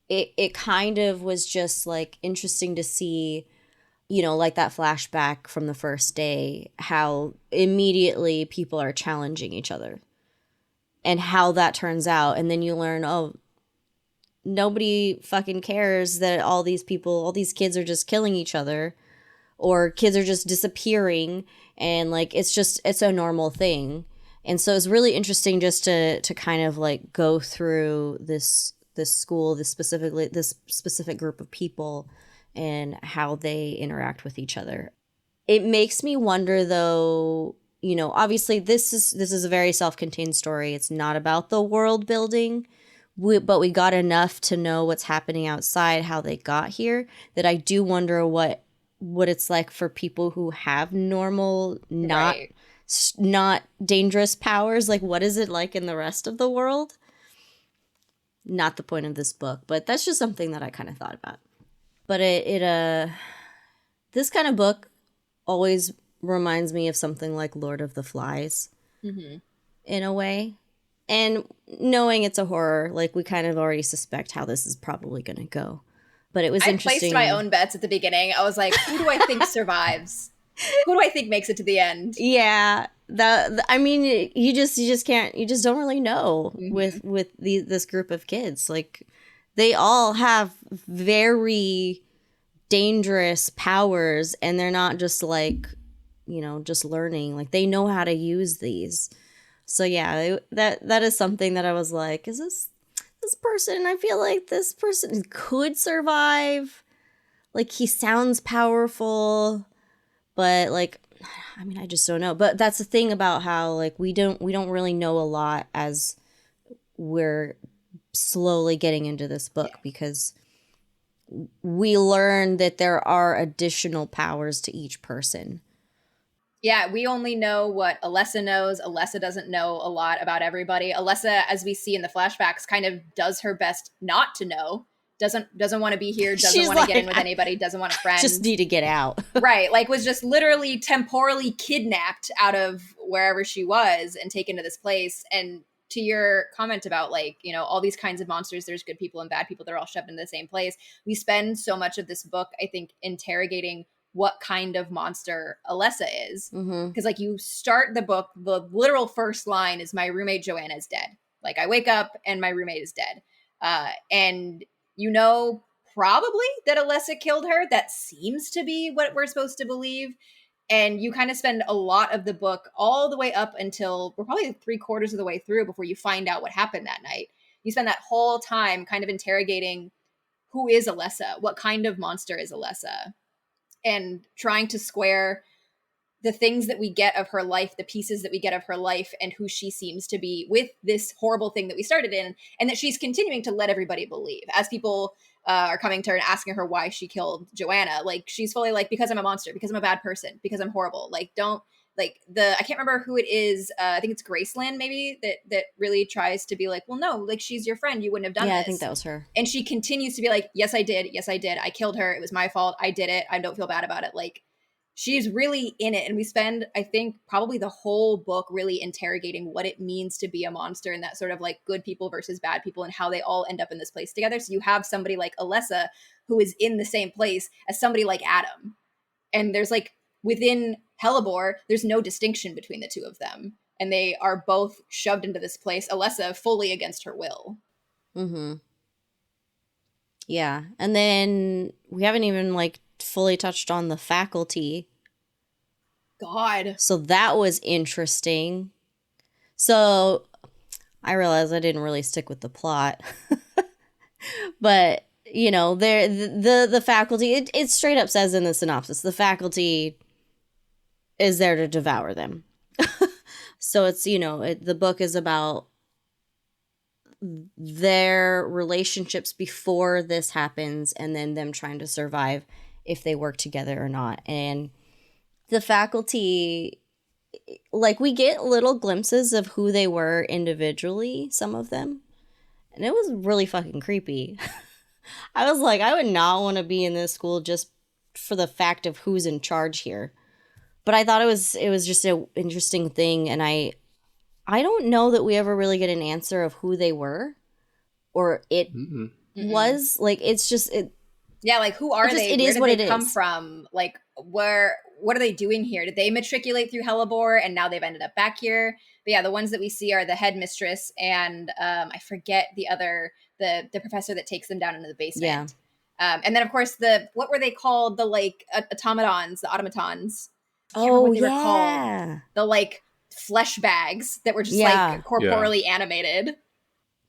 it kind of was just like interesting to see, you know, like that flashback from the first day, how immediately people are challenging each other and how that turns out. And then you learn, oh, nobody fucking cares that all these kids are just killing each other, or kids are just disappearing, and like it's a normal thing. And so it's really interesting just to kind of like go through this school, this specific group of people, and how they interact with each other. It makes me wonder though, you know, obviously this is a very self-contained story. It's not about the world building, but we got enough to know what's happening outside, how they got here, that I do wonder what it's like for people who have normal, not not dangerous powers. Like, what is it like in the rest of the world? Not the point of this book, but that's just something that I kind of thought about. But this kind of book always reminds me of something like Lord of the Flies, in a way. And knowing it's a horror, like, we kind of already suspect how this is probably going to go. But it was I interesting. placed my own bets at the beginning. I was like, who do I think survives? Who do I think makes it to the end? Yeah, I mean, you just can't. You just don't really know with this group of kids. Like, they all have very dangerous powers, and they're not just like, just learning. Like, they know how to use these. So yeah, that is something that I was like, is this person? I feel like this person could survive. Like, he sounds powerful, but like, I mean, I just don't know. But that's the thing about how, like, we don't really know a lot as we're slowly getting into this book, because we learn that there are additional powers to each person. Yeah, we only know what Alessa knows. Alessa doesn't know a lot about everybody. Alessa, as we see in the flashbacks, kind of does her best not to know. Doesn't want to be here, doesn't want to get in with anybody, doesn't want a friend. Just need to get out. Right, like, was just literally temporally kidnapped out of wherever she was and taken to this place. And to your comment about, like, all these kinds of monsters, there's good people and bad people, they're all shoved in the same place. We spend so much of this book, I think, interrogating what kind of monster Alessa is. Because, like, you start the book, the literal first line is, my roommate Joanna is dead. Like, I wake up and my roommate is dead. And probably that Alessa killed her. That seems to be what we're supposed to believe. And you kind of spend a lot of the book all the way up until we're probably 3/4 of the way through before you find out what happened that night. You spend that whole time kind of interrogating, who is Alessa? What kind of monster is Alessa? And trying to square the things that we get of her life, the pieces that we get of her life, and who she seems to be with this horrible thing that we started in, and that she's continuing to let everybody believe. As people are coming to her and asking her why she killed Joanna, like, she's fully like, because I'm a monster, because I'm a bad person, because I'm horrible. Like, don't, like, I can't remember who it is. I think it's Graceland, maybe, that really tries to be like, well, no, like, she's your friend, you wouldn't have done this. Yeah, I think that was her. And she continues to be like, yes, I did. I killed her. It was my fault. I did it. I don't feel bad about it. Like, she's really in it. And we spend, I think, probably the whole book really interrogating what it means to be a monster, and that sort of, like, good people versus bad people, and how they all end up in this place together. So you have somebody like Alessa who is in the same place as somebody like Adam. And there's, like, within Hellebore, there's no distinction between the two of them. And they are both shoved into this place, Alessa fully against her will. Yeah. And then we haven't even, like, fully touched on the faculty. God. So that was interesting. So I realized I didn't really stick with the plot. But, the faculty, it straight up says in the synopsis, the faculty is there to devour them. So it's, the book is about their relationships before this happens, and then them trying to survive if they work together or not. And the faculty, like, we get little glimpses of who they were individually, some of them, and it was really fucking creepy. I was like, I would not want to be in this school just for the fact of who's in charge here. But I thought it was just an interesting thing, and I don't know that we ever really get an answer of who they were, or it was. Like, it's just it. Yeah, like, who are they? It Where is did what they it come is. from? Like, what are they doing here? Did they matriculate through Hellebore and now they've ended up back here? But yeah, the ones that we see are the headmistress and I forget the other, the professor that takes them down into the basement. Yeah. And then, of course, what were they called? The, like, automatons, the automatons. I can't remember what they were called. The, like, flesh bags that were just like corporeally animated.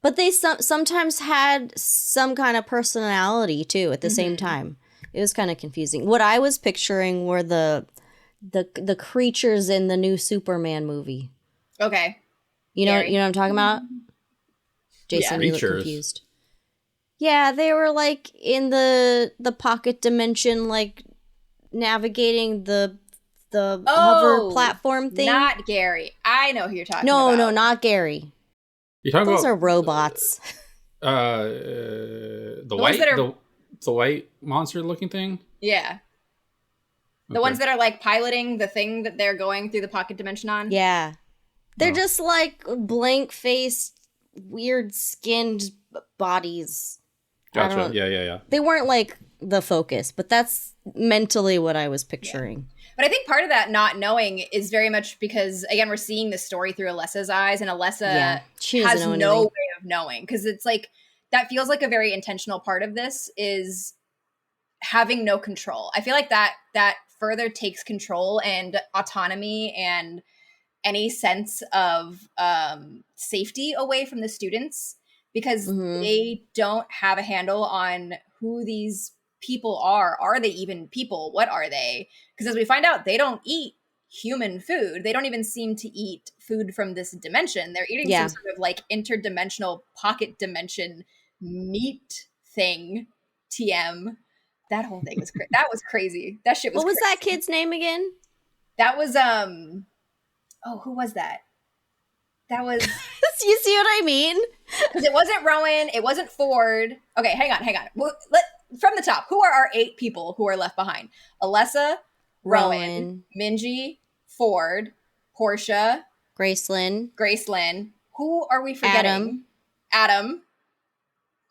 But they sometimes had some kind of personality too at the same time. It was kind of confusing. What I was picturing were the creatures in the new Superman movie. Okay. You know what I'm talking about? Jason, you look confused. Yeah, they were, like, in the pocket dimension, like, navigating the hover platform thing. Not Gary. I know who you're talking No, about. no, not Gary. You're talking Those about are robots. The white monster looking thing? Yeah. The ones that are like piloting the thing that they're going through the pocket dimension on. Yeah. They're just like blank-faced, weird skinned bodies. Gotcha. Yeah. They weren't like the focus, but that's mentally what I was picturing. Yeah. But I think part of that not knowing is very much because, again, we're seeing the story through Alessa's eyes, and Alessa has no way of knowing. Because it's like, that feels like a very intentional part of this is having no control. I feel like that further takes control and autonomy and any sense of safety away from the students, because they don't have a handle on who these people are. Are they even people? What are they? Because as we find out, they don't eat human food. They don't even seem to eat food from this dimension. They're eating some sort of like interdimensional pocket dimension meat thing. TM. That whole thing was crazy. That was crazy. That shit was What was crazy. that kid's name again? That was who was that? That was You see what I mean? because it wasn't Rowan, it wasn't Ford. Okay, hang on. From the top, who are our 8 people who are left behind? Alessa, Rowan, Minji, Ford, Portia, Gracelyn. Who are we forgetting? Adam.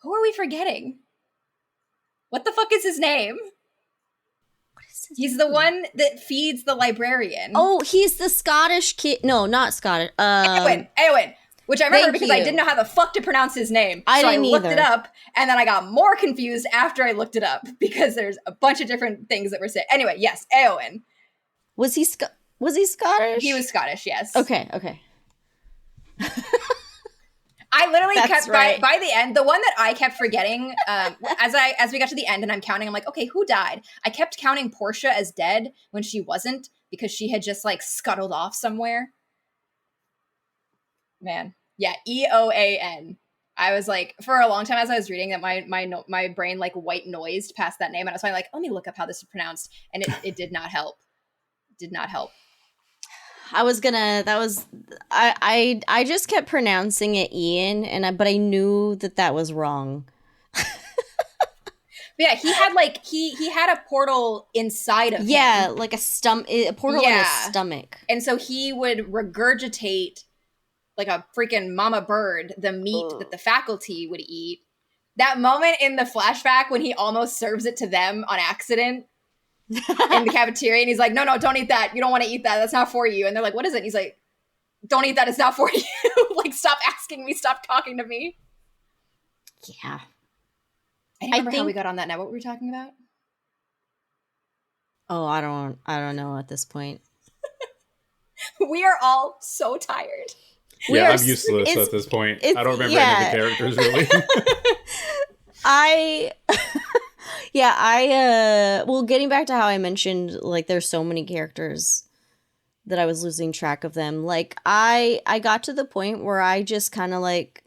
Who are we forgetting? What the fuck is his name? He's the one that feeds the librarian. Oh, he's the Scottish kid. No, not Scottish. Eowyn. Which I remember because I didn't know how the fuck to pronounce his name. So I looked it up, and then I got more confused after I looked it up because there's a bunch of different things that were said. Anyway, yes, Eowyn. Was he Scottish? He was Scottish, yes. Okay. I literally kept by the end, the one that I kept forgetting, as we got to the end and I'm counting, I'm like, okay, who died? I kept counting Portia as dead when she wasn't, because she had just like scuttled off somewhere. Man. Yeah, Eoan. I was like, for a long time as I was reading that, my brain like white noised past that name, and I was finally like, let me look up how this is pronounced, and it did not help. Did not help. I just kept pronouncing it Ian, but I knew that was wrong. Yeah, he had like he had a portal inside of him. Yeah, like a portal in his stomach. And so he would regurgitate like a freaking mama bird the meat that the faculty would eat. That moment in the flashback when he almost serves it to them on accident in the cafeteria, and he's like, no, don't eat that. You don't want to eat that. That's not for you. And they're like, what is it? And he's like, don't eat that. It's not for you. Like, stop asking me. Stop talking to me. Yeah. I don't remember how we got on that now. What were we talking about? Oh, I don't know at this point. We are all so tired. Yeah, I'm useless at this point. I don't remember any of the characters really. Well, getting back to how I mentioned, like, there's so many characters that I was losing track of them. Like, I got to the point where I just kind of, like,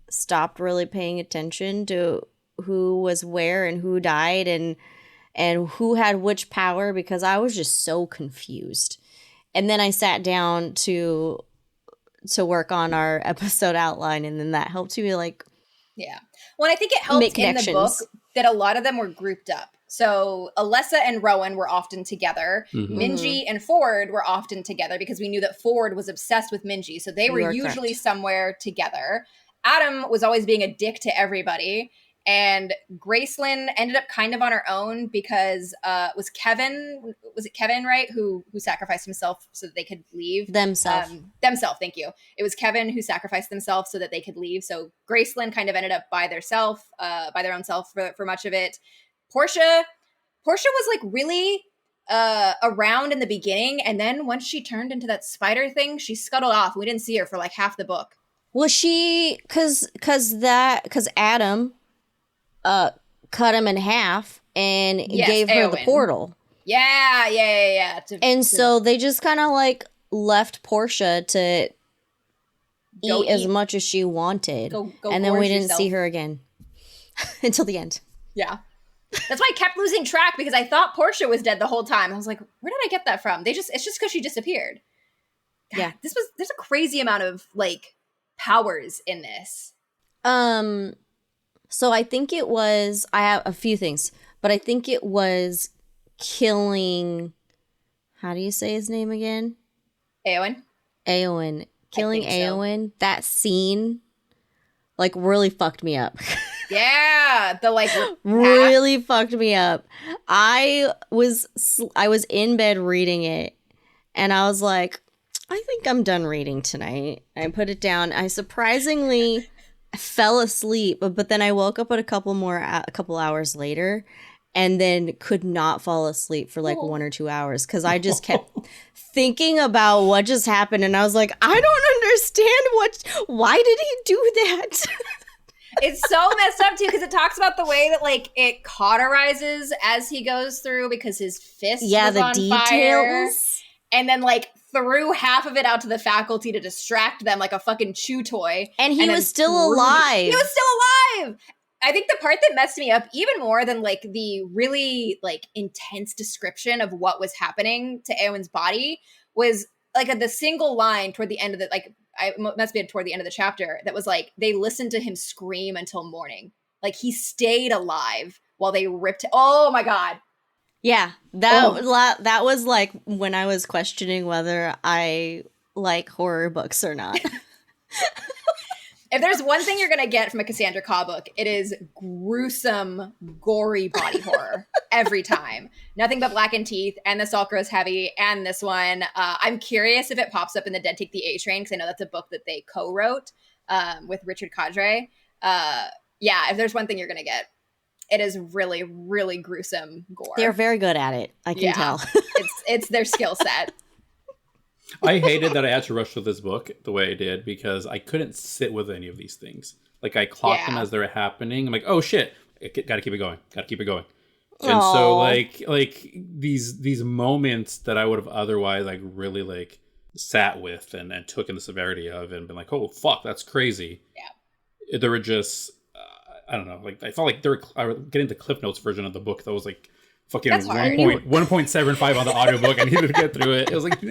stopped really paying attention to who was where and who died and who had which power, because I was just so confused. And then I sat down to work on our episode outline, and then that helped me, like, yeah. Well, I think it helped in the book that a lot of them were grouped up. So Alessa and Rowan were often together. Minji and Ford were often together because we knew that Ford was obsessed with Minji. So they were usually somewhere together. Adam was always being a dick to everybody. And Gracelyn ended up kind of on her own because was it Kevin, right? Who sacrificed himself so that they could leave? Themselves, thank you. It was Kevin who sacrificed themselves so that they could leave. So Gracelyn kind of ended up by their own self for much of it. Portia was like really around in the beginning, and then once she turned into that spider thing, she scuttled off. We didn't see her for like half the book. Well, she because Adam cut him in half and gave her the portal. Yeah. So they just kind of like left Portia to eat as much as she wanted. Go and then we didn't yourself. see her again until the end. Yeah. That's why I kept losing track, because I thought Portia was dead the whole time. I was like, where did I get that from? It's just because she disappeared. God, Yeah. There's a crazy amount of like powers in this. So I think it was, I have a few things, but I think it was killing, how do you say his name again? Eowyn? Eowyn. Killing think so. Eowyn, that scene, like, really fucked me up. Yeah, the like Really fucked me up. I was in bed reading it, and I was like, I think I'm done reading tonight. I put it down. I surprisingly fell asleep, but then I woke up at a couple hours later, and then could not fall asleep for like 1 or 2 hours because I just kept thinking about what just happened, and I was like, I don't understand why did he do that? It's so messed up too, because it talks about the way that like it cauterizes as he goes through, because his fist was the on details. fire, and then like threw half of it out to the faculty to distract them like a fucking chew toy. And he then was still alive. He was still alive. I think the part that messed me up even more than like the really like intense description of what was happening to Eowyn's body was like the single line toward the end of the must be toward the end of the chapter that was like, they listened to him scream until morning. Like he stayed alive while they ripped. Oh my God. Yeah, that was like when I was questioning whether I like horror books or not. If there's one thing you're going to get from a Cassandra Claw book, it is gruesome, gory body horror every time. Nothing but blackened teeth, and the salt grows heavy, and this one. I'm curious if it pops up in the Dead Take the A Train, because I know that's a book that they co-wrote with Richard Cadre. Yeah, if there's one thing you're going to get, it is really, really gruesome gore. They're very good at it. I can tell. It's their skill set. I hated that I had to rush through this book the way I did because I couldn't sit with any of these things. Like I clocked them as they were happening. I'm like, oh shit, gotta keep it going. And so like these moments that I would have otherwise like really like sat with and took in the severity of and been like, oh fuck, that's crazy. Yeah. There were just I don't know, like I felt like I was getting the Cliff Notes version of the book that was like fucking 1.75 on the audiobook. I needed to get through it. It was like,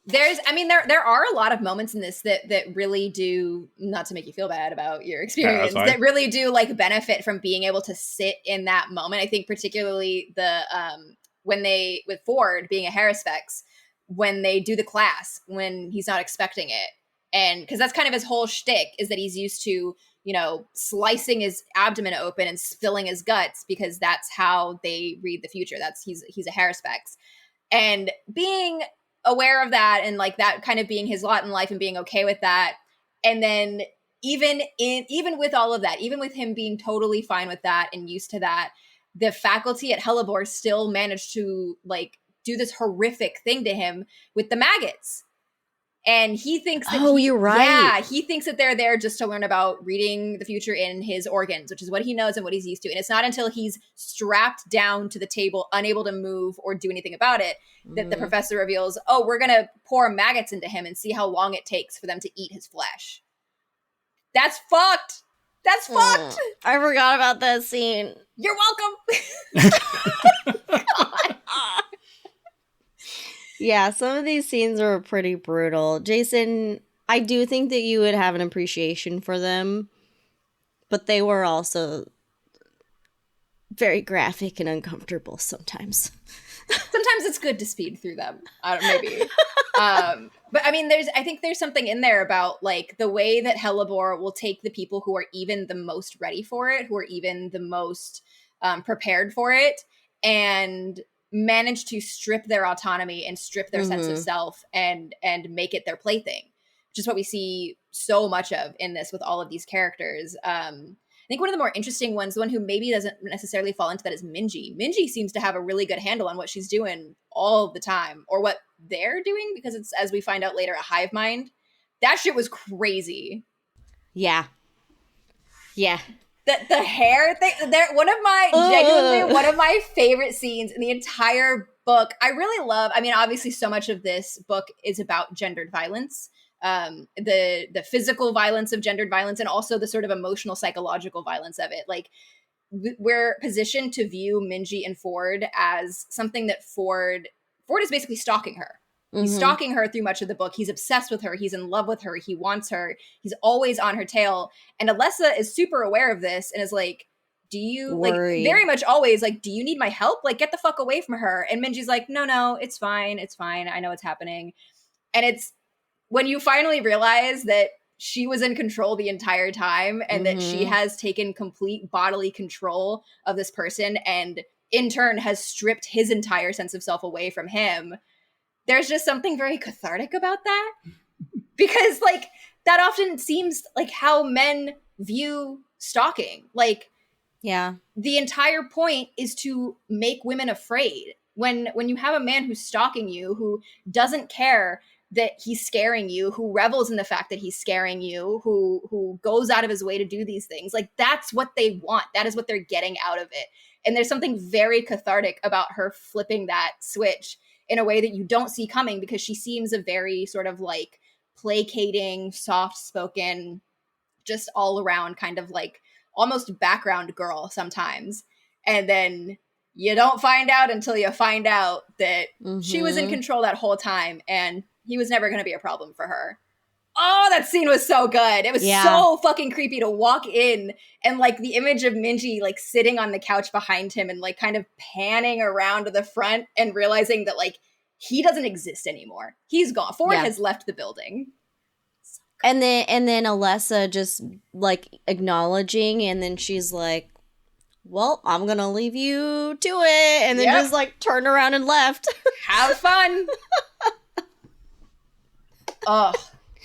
there are a lot of moments in this that really do, not to make you feel bad about your experience, that really do like benefit from being able to sit in that moment. I think particularly with Ford being a Harrispex, when they do the class, when he's not expecting it. And because that's kind of his whole shtick, is that he's used to, slicing his abdomen open and spilling his guts, because that's how they read the future. He's a Harrispex. And being aware of that, and like that kind of being his lot in life and being okay with that. And then even with all of that, even with him being totally fine with that and used to that, the faculty at Hellebore still managed to like do this horrific thing to him with the maggots. And he thinks that you're right. Yeah, he thinks that they're there just to learn about reading the future in his organs, which is what he knows and what he's used to. And it's not until he's strapped down to the table, unable to move or do anything about it, that the professor reveals, oh, we're going to pour maggots into him and see how long it takes for them to eat his flesh. That's fucked. That's fucked. I forgot about that scene. You're welcome. God. Yeah, some of these scenes were pretty brutal. Jason, I do think that you would have an appreciation for them, but they were also very graphic and uncomfortable sometimes. Sometimes it's good to speed through them. Maybe. But I mean, I think there's something in there about like the way that Hellebore will take the people who are even the most ready for it, who are even the most prepared for it, and manage to strip their autonomy and strip their sense of self and make it their plaything, which is what we see so much of in this with all of these characters. I think one of the more interesting ones, the one who maybe doesn't necessarily fall into that, is Minji. Minji seems to have a really good handle on what she's doing all the time, or what they're doing, because it's, as we find out later, a hive mind. That shit was crazy. Yeah. The hair thing, genuinely one of my favorite scenes in the entire book. I really love, obviously so much of this book is about gendered violence, the physical violence of gendered violence, and also the sort of emotional, psychological violence of it. Like we're positioned to view Minji and Ford as something that Ford is basically stalking her. He's stalking her through much of the book. He's obsessed with her. He's in love with her. He wants her. He's always on her tail. And Alessa is super aware of this and is like, do you, Worried. like, very much always, like, do you need my help? Like, get the fuck away from her. And Minji's like, no, it's fine. It's fine. I know what's happening. And it's when you finally realize that she was in control the entire time and that she has taken complete bodily control of this person and in turn has stripped his entire sense of self away from him. There's just something very cathartic about that, because like that often seems like how men view stalking. Like, yeah, the entire point is to make women afraid. When you have a man who's stalking you, who doesn't care that he's scaring you, who revels in the fact that he's scaring you, who goes out of his way to do these things, like that's what they want. That is what they're getting out of it. And there's something very cathartic about her flipping that switch in a way that you don't see coming, because she seems a very sort of like placating, soft-spoken, just all around kind of like almost background girl sometimes. And then you don't find out until you find out that she was in control that whole time and he was never going to be a problem for her. Oh, that scene was so good. It was so fucking creepy to walk in and like the image of Minji like sitting on the couch behind him and like kind of panning around to the front and realizing that like he doesn't exist anymore. He's gone. Ford has left the building. And then Alessa just like acknowledging, and then she's like, well, I'm gonna leave you to it, and then just like turned around and left. Have fun. Oh,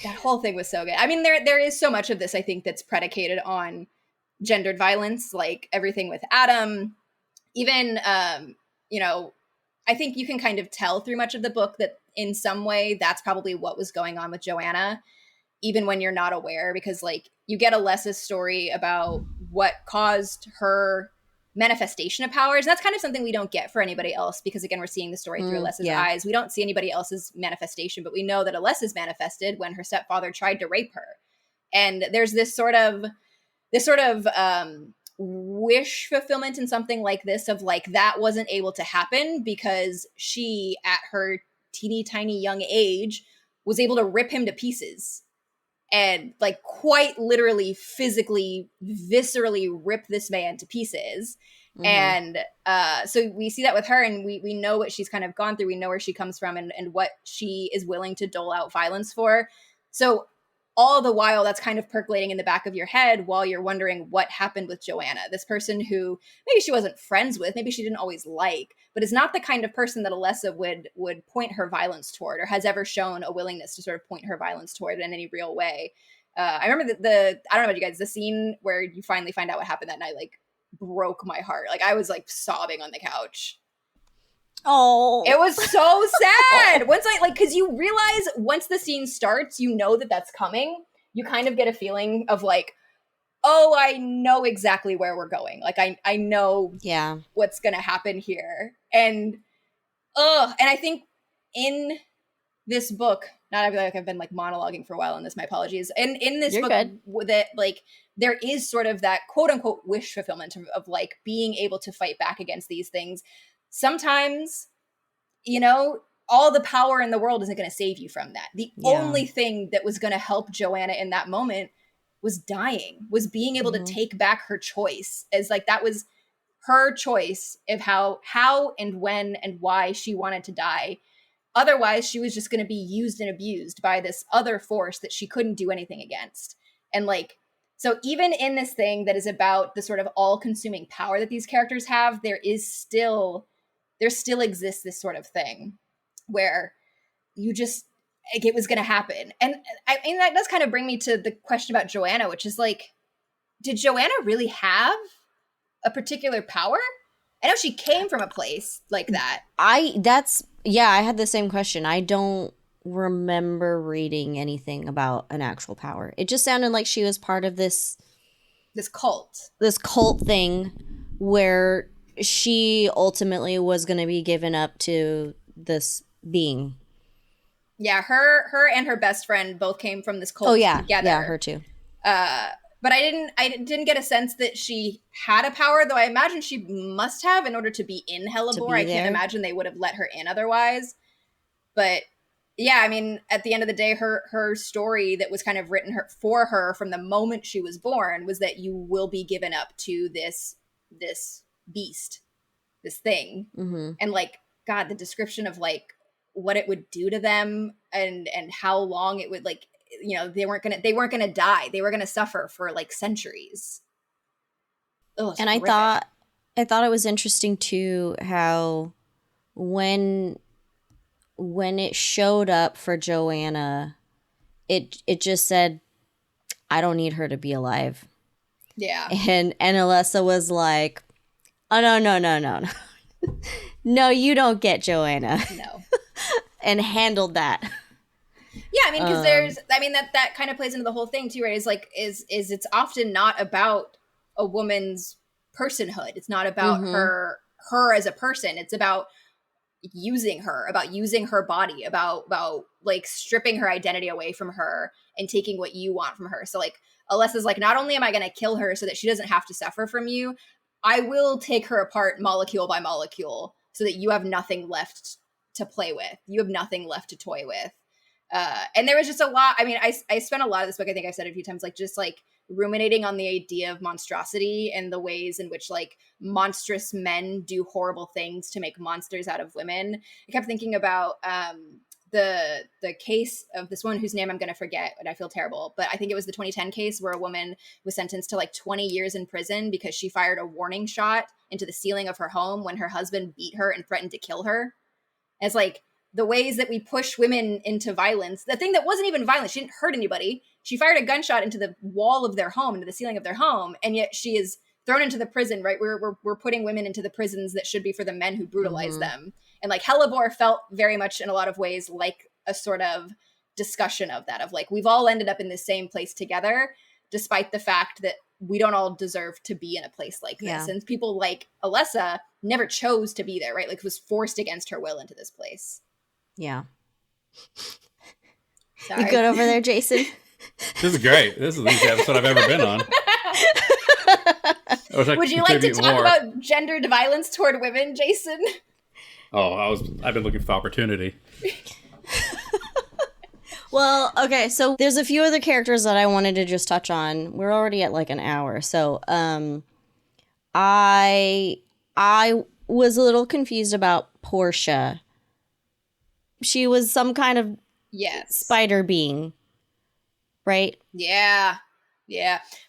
that whole thing was so good. I mean, there is so much of this, I think, that's predicated on gendered violence, like everything with Adam. Even, you know, I think you can kind of tell through much of the book that in some way that's probably what was going on with Joanna, even when you're not aware, because like you get Alessa's story about what caused her manifestation of powers. And that's kind of something we don't get for anybody else, because again, we're seeing the story through Alessa's eyes. We don't see anybody else's manifestation, but we know that Alessa's manifested when her stepfather tried to rape her. And there's this sort of wish fulfillment in something like this, of like, that wasn't able to happen because she, at her teeny tiny young age, was able to rip him to pieces. And like quite literally, physically, viscerally rip this man to pieces. And so we see that with her, and we know what she's kind of gone through. We know where she comes from and what she is willing to dole out violence for. So all the while that's kind of percolating in the back of your head while you're wondering what happened with Joanna, this person who maybe she wasn't friends with, maybe she didn't always like, but is not the kind of person that Alessa would point her violence toward, or has ever shown a willingness to sort of point her violence toward in any real way. I remember I don't know about you guys, the scene where you finally find out what happened that night, like broke my heart. Like I was like sobbing on the couch. Oh, it was so sad. Once because you realize once the scene starts, you know that that's coming. You kind of get a feeling of like, oh, I know exactly where we're going. Like I know what's going to happen here. And I think in this book, not I feel like I've been like monologuing for a while on this, my apologies. And in this book, that like there is sort of that quote unquote wish fulfillment of like being able to fight back against these things. Sometimes, you know, all the power in the world isn't going to save you from that. The only thing that was going to help Joanna in that moment was dying, was being able to take back her choice, as like that was her choice of how and when and why she wanted to die. Otherwise, she was just going to be used and abused by this other force that she couldn't do anything against. And like, so even in this thing that is about the sort of all-consuming power that these characters have, there still exists this sort of thing where you just, like, it was going to happen. And I mean, that does kind of bring me to the question about Joanna, which is like, did Joanna really have a particular power? I know she came from a place like that. I had the same question. I don't remember reading anything about an actual power. It just sounded like she was part of this cult thing where she ultimately was going to be given up to this being. Yeah, her and her best friend both came from this cult together. Yeah, her too. But I didn't get a sense that she had a power, though I imagine she must have in order to be in Hellebore. I can't imagine they would have let her in otherwise. But yeah, I mean, at the end of the day, her story that was kind of written for her from the moment she was born was that you will be given up to this beast, this thing. Mm-hmm. And like, God, the description of like what it would do to them and how long it would, like, you know, they weren't gonna die. They were gonna suffer for like centuries. Ugh, and horrific. I thought it was interesting too how when it showed up for Joanna, it just said, I don't need her to be alive. Yeah. And Alessa was like, oh no. No, you don't get Joanna. No. And handled that. Yeah, I mean, because that kind of plays into the whole thing too, right? Is like, is it's often not about a woman's personhood. It's not about her as a person. It's about using her body, about like stripping her identity away from her and taking what you want from her. So like, Alessa's like, not only am I going to kill her so that she doesn't have to suffer from you, I will take her apart molecule by molecule so that you have nothing left to play with. You have nothing left to toy with. And there was just a lot. I mean, I spent a lot of this book, I think I've said it a few times, like just like ruminating on the idea of monstrosity and the ways in which like monstrous men do horrible things to make monsters out of women. I kept thinking about the case of this woman whose name I'm going to forget, and I feel terrible, but I think it was the 2010 case where a woman was sentenced to like 20 years in prison because she fired a warning shot into the ceiling of her home when her husband beat her and threatened to kill her. As like the ways that we push women into violence, the thing that wasn't even violent, she didn't hurt anybody. She fired a gunshot into the wall of their home, into the ceiling of their home, and yet she is thrown into the prison, right? We're putting women into the prisons that should be for the men who brutalize them. And like Hellebore felt very much in a lot of ways like a sort of discussion of that, of like, we've all ended up in the same place together, despite the fact that we don't all deserve to be in a place like this. And people like Alessa never chose to be there, right? Like was forced against her will into this place. Yeah. Sorry. You good over there, Jason? This is great. This is the easiest episode I've ever been on. Would you like to talk about gendered violence toward women, Jason? Oh, I've been looking for opportunity. Well, okay, so there's a few other characters that I wanted to just touch on. We're already at like an hour, so I was a little confused about Portia. She was some kind of spider being, right? Yeah.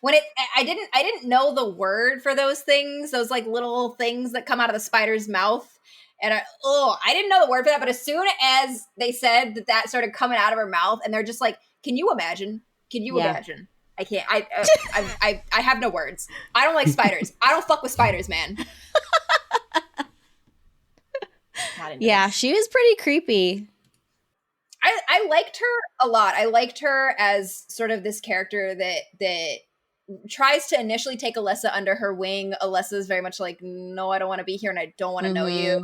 When I didn't know the word for those things, those like little things that come out of the spider's mouth. And I didn't know the word for that. But as soon as they said that started coming out of her mouth, and they're just like, can you imagine? Imagine? I can't. I have no words. I don't like spiders. I don't fuck with spiders, man. Yeah, she was pretty creepy. I liked her a lot. I liked her as sort of this character that tries to initially take Alessa under her wing. Alessa is very much like, no, I don't want to be here and I don't want to know you.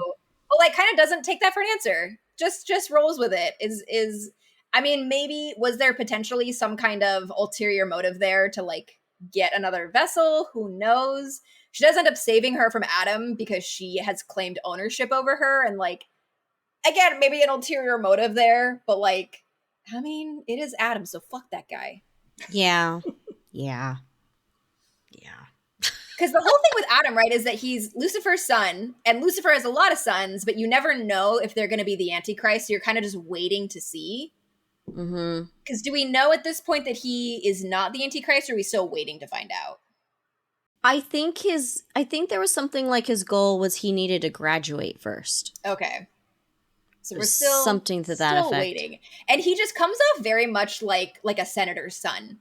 But like kind of doesn't take that for an answer. Just rolls with it. I mean, maybe was there potentially some kind of ulterior motive there to like get another vessel? Who knows? She does end up saving her from Adam because she has claimed ownership over her, and like, again, maybe an ulterior motive there, but like, I mean, it is Adam, so fuck that guy. Yeah. Because the whole thing with Adam, right, is that he's Lucifer's son, and Lucifer has a lot of sons, but you never know if they're going to be the Antichrist, so you're kind of just waiting to see. Because do we know at this point that he is not the Antichrist, or are we still waiting to find out? I think there was something like his goal was he needed to graduate first. Okay. So we're still something to that effect. Waiting. And he just comes off very much like a senator's son.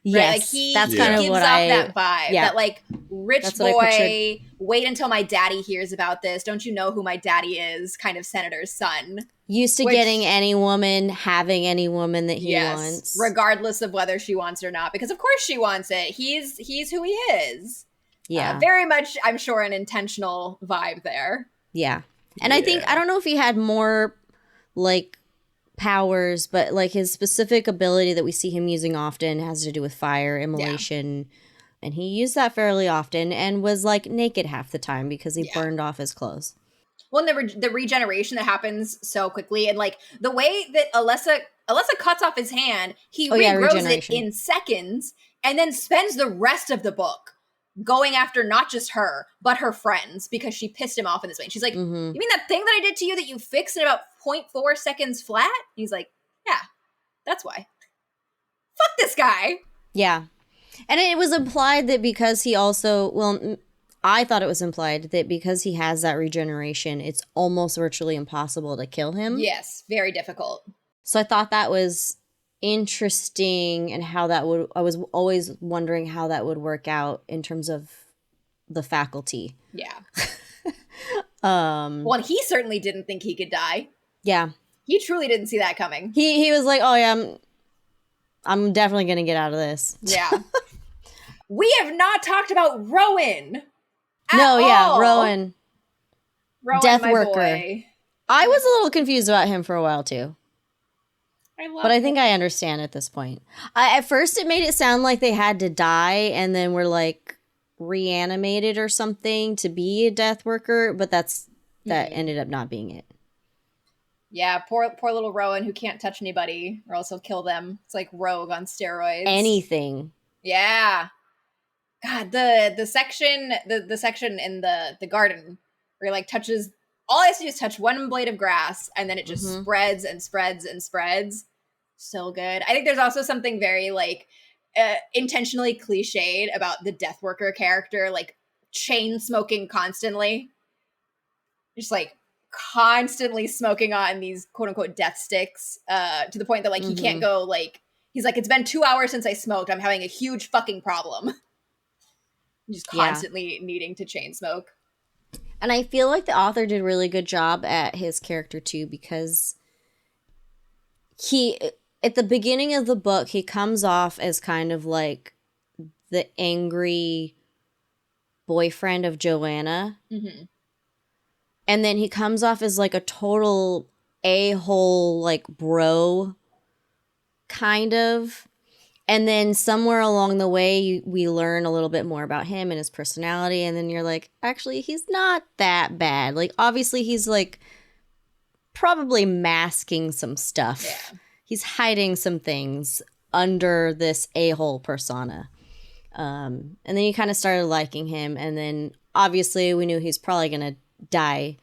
Yes, right? Like that's kind of gives what off that vibe. Yeah. That like rich boy, wait until my daddy hears about this. Don't you know who my daddy is? Kind of senator's son. Used to getting any woman, having any woman that he wants. Regardless of whether she wants it or not. Because of course she wants it. He's who he is. Yeah. Very much, I'm sure, an intentional vibe there. Yeah. And I think, I don't know if he had more like powers, but like his specific ability that we see him using often has to do with fire, immolation. And he used that fairly often and was like naked half the time because he burned off his clothes. Well, and the regeneration that happens so quickly, and like the way that Alessa cuts off his hand, he regrows it in seconds, and then spends the rest of the book going after not just her, but her friends because she pissed him off in this way. And she's like, "You mean that thing that I did to you that you fixed in about 0.4 seconds flat?" He's like, "Yeah, that's why. Fuck this guy." Yeah. And it was implied that because he also, well, I thought it was implied that because he has that regeneration, it's almost virtually impossible to kill him. Yes, very difficult. So I thought that was interesting and how that would, I was always wondering how that would work out in terms of the faculty. Yeah. Well, and he certainly didn't think he could die. Yeah. He truly didn't see that coming. He was like, oh yeah, I'm definitely going to get out of this. Yeah. We have not talked about Rowan. Rowan. Death my worker. Boy. I was a little confused about him for a while too. I think him. I understand at this point. At first it made it sound like they had to die and then were like reanimated or something to be a death worker, but that ended up not being it. Yeah, poor little Rowan who can't touch anybody or else he'll kill them. It's like Rogue on steroids. Anything. Yeah. God, the section in the garden where he like touches, all he has to do is touch one blade of grass and then it just spreads and spreads and spreads. So good. I think there's also something very like intentionally cliched about the death worker character, like chain smoking constantly. Just like constantly smoking on these quote unquote death sticks to the point that like he can't go like, he's like, it's been 2 hours since I smoked. I'm having a huge fucking problem. Just constantly needing to chain smoke. And I feel like the author did a really good job at his character too, because he, at the beginning of the book, he comes off as kind of like the angry boyfriend of Joanna. And then he comes off as like a total a-hole, like bro kind of. And then somewhere along the way, we learn a little bit more about him and his personality. And then you're like, actually, he's not that bad. Like, obviously, he's like probably masking some stuff. Yeah. He's hiding some things under this a-hole persona. And then you kind of started liking him. And then obviously we knew he's probably going to die.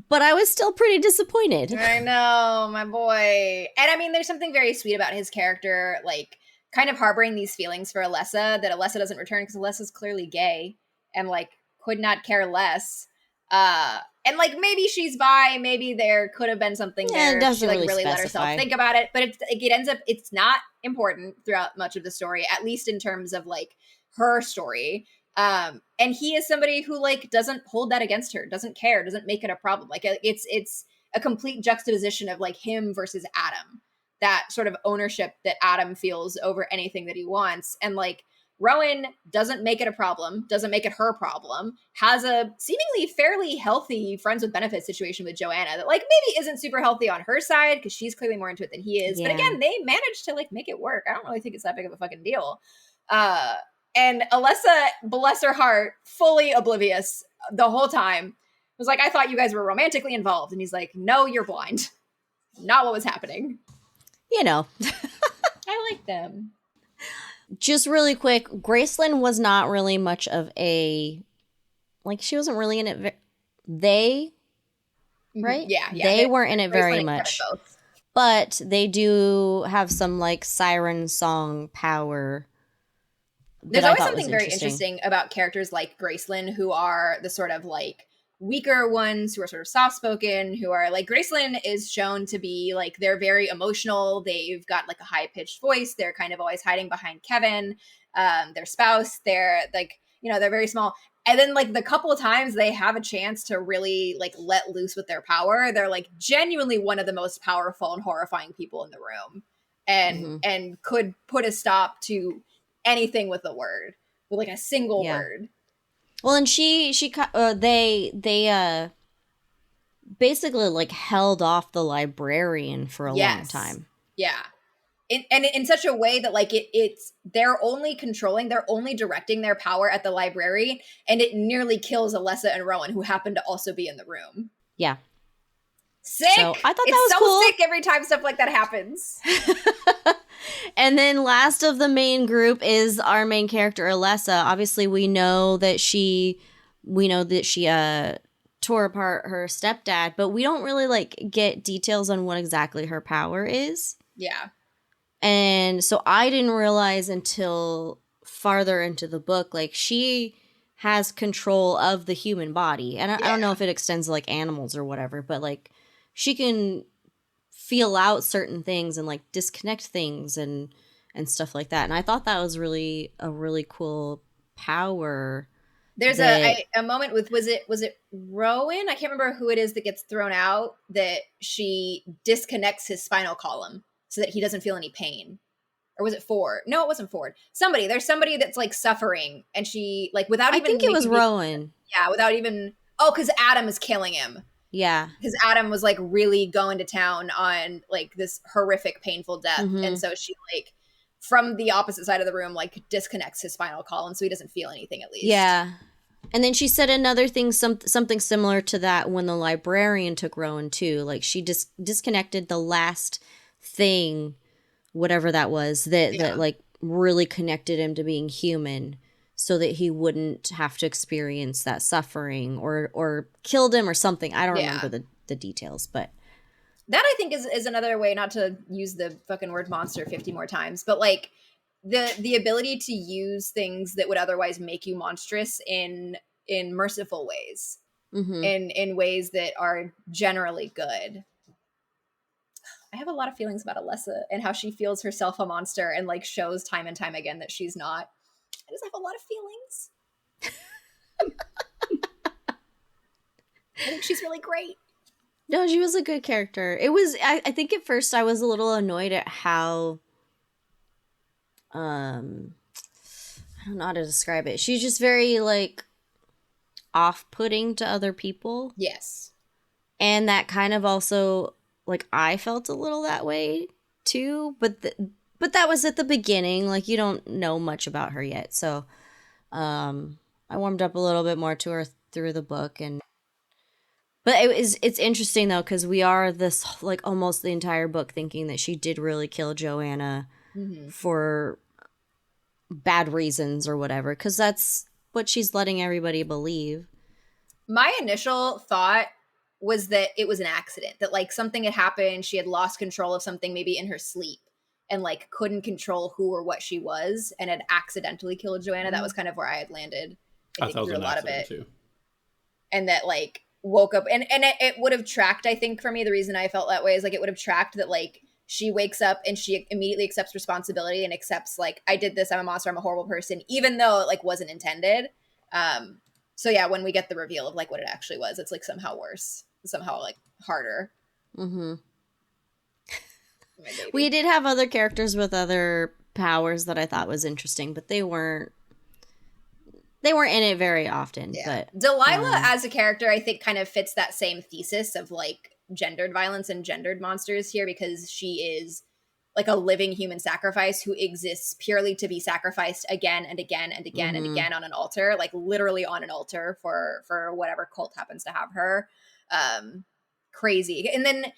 But I was still pretty disappointed. I know, my boy. And I mean, there's something very sweet about his character, like kind of harboring these feelings for Alessa that Alessa doesn't return because Alessa's clearly gay and like could not care less. And like maybe she's bi, maybe there could have been something there. It doesn't she like really let herself think about it, but it ends up, it's not important throughout much of the story, at least in terms of like her story. And he is somebody who like doesn't hold that against her, doesn't care, doesn't make it a problem. Like it's a complete juxtaposition of like him versus Adam, that sort of ownership that Adam feels over anything that he wants. And like Rowan doesn't make it a problem, doesn't make it her problem, has a seemingly fairly healthy friends with benefits situation with Joanna that like maybe isn't super healthy on her side because she's clearly more into it than he is. Yeah. But again, they managed to like make it work. I don't really think it's that big of a fucking deal. And Alessa, bless her heart, fully oblivious the whole time, was like, I thought you guys were romantically involved. And he's like, no, you're blind. Not what was happening. You know. I like them. Just really quick, Graceland was not really much of a, like, she wasn't really in it. They, right? Yeah. They weren't in it very much. But they do have some, like, siren song power. There's always something very interesting about characters like Graceland who are the sort of like weaker ones, who are sort of soft-spoken, who are like, Graceland is shown to be like, they're very emotional. They've got like a high-pitched voice. They're kind of always hiding behind Kevin, their spouse. They're like, you know, they're very small. And then like the couple of times they have a chance to really like let loose with their power, they're like genuinely one of the most powerful and horrifying people in the room, and could put a stop to anything with a word, with like a basically like held off the librarian for a long time. Yeah. And in such a way that like it's they're only directing their power at the library, and it nearly kills Alessa and Rowan, who happen to also be in the room. Yeah. Sick. So I thought that it's was so cool. sick every time stuff like that happens. And then last of the main group is our main character, Alessa. Obviously, we know that she tore apart her stepdad, but we don't really like get details on what exactly her power is. Yeah. And so I didn't realize until farther into the book, like she has control of the human body. And I don't know if it extends to like animals or whatever, but like she can feel out certain things and like disconnect things and stuff like that. And I thought that was really a really cool power. There's a moment with was it Rowan? I can't remember who it is that gets thrown out, that she disconnects his spinal column so that he doesn't feel any pain. Or was it Ford? No, it wasn't Ford. There's somebody that's like suffering, and she like without even. I think it was Rowan. Yeah, without even. Oh, because Adam is killing him. Yeah, because Adam was like really going to town on like this horrific, painful death, and so she like from the opposite side of the room like disconnects his spinal column so he doesn't feel anything at least. Yeah. And then she said another thing, something similar to that when the librarian took Rowan too. Like she disconnected the last thing, whatever that was, that like really connected him to being human, so that he wouldn't have to experience that suffering or killed him or something. I don't remember the details, but that I think is another way, not to use the fucking word monster 50 more times, but like the ability to use things that would otherwise make you monstrous in merciful ways, in ways that are generally good. I have a lot of feelings about Alessa and how she feels herself a monster and like shows time and time again that she's not. I just have a lot of feelings. I think she's really great. No, she was a good character. It was, I think at first I was a little annoyed at how, I don't know how to describe it. She's just very like off-putting to other people. Yes. And that kind of also, like, I felt a little that way too, but that was at the beginning. Like, you don't know much about her yet. So I warmed up a little bit more to her through the book. But it's interesting, though, because we are this, like, almost the entire book thinking that she did really kill Joanna for bad reasons or whatever, because that's what she's letting everybody believe. My initial thought was that it was an accident, that like something had happened, she had lost control of something maybe in her sleep and like couldn't control who or what she was and had accidentally killed Joanna. That was kind of where I had landed. I think through a lot of it too. And that like woke up and it would have tracked, I think for me, the reason I felt that way is like it would have tracked that like she wakes up and she immediately accepts responsibility and accepts like, I did this, I'm a monster, I'm a horrible person, even though it like wasn't intended. So yeah, when we get the reveal of like what it actually was, it's like somehow worse, somehow like harder. We did have other characters with other powers that I thought was interesting, but they weren't in it very often. Yeah. But Delilah as a character, I think, kind of fits that same thesis of like gendered violence and gendered monsters here, because she is like a living human sacrifice who exists purely to be sacrificed again and again and again and again on an altar, like literally on an altar for whatever cult happens to have her. Crazy. And then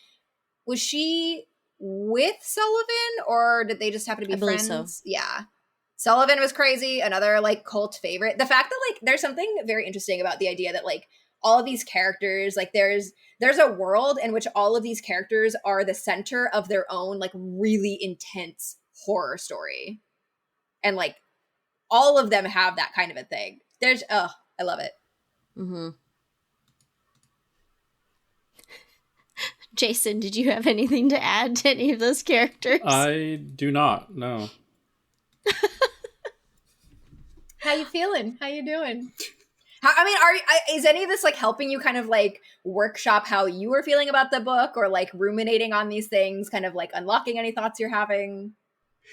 was she with Sullivan, or did they just happen to be friends? So. Yeah. Sullivan was crazy, another like cult favorite. The fact that like there's something very interesting about the idea that like all of these characters, like there's a world in which all of these characters are the center of their own like really intense horror story. And like all of them have that kind of a thing. I love it. Jason, did you have anything to add to any of those characters? I do not, no. How you feeling? How you doing? Is any of this like helping you kind of like workshop how you were feeling about the book, or like ruminating on these things, kind of like unlocking any thoughts you're having?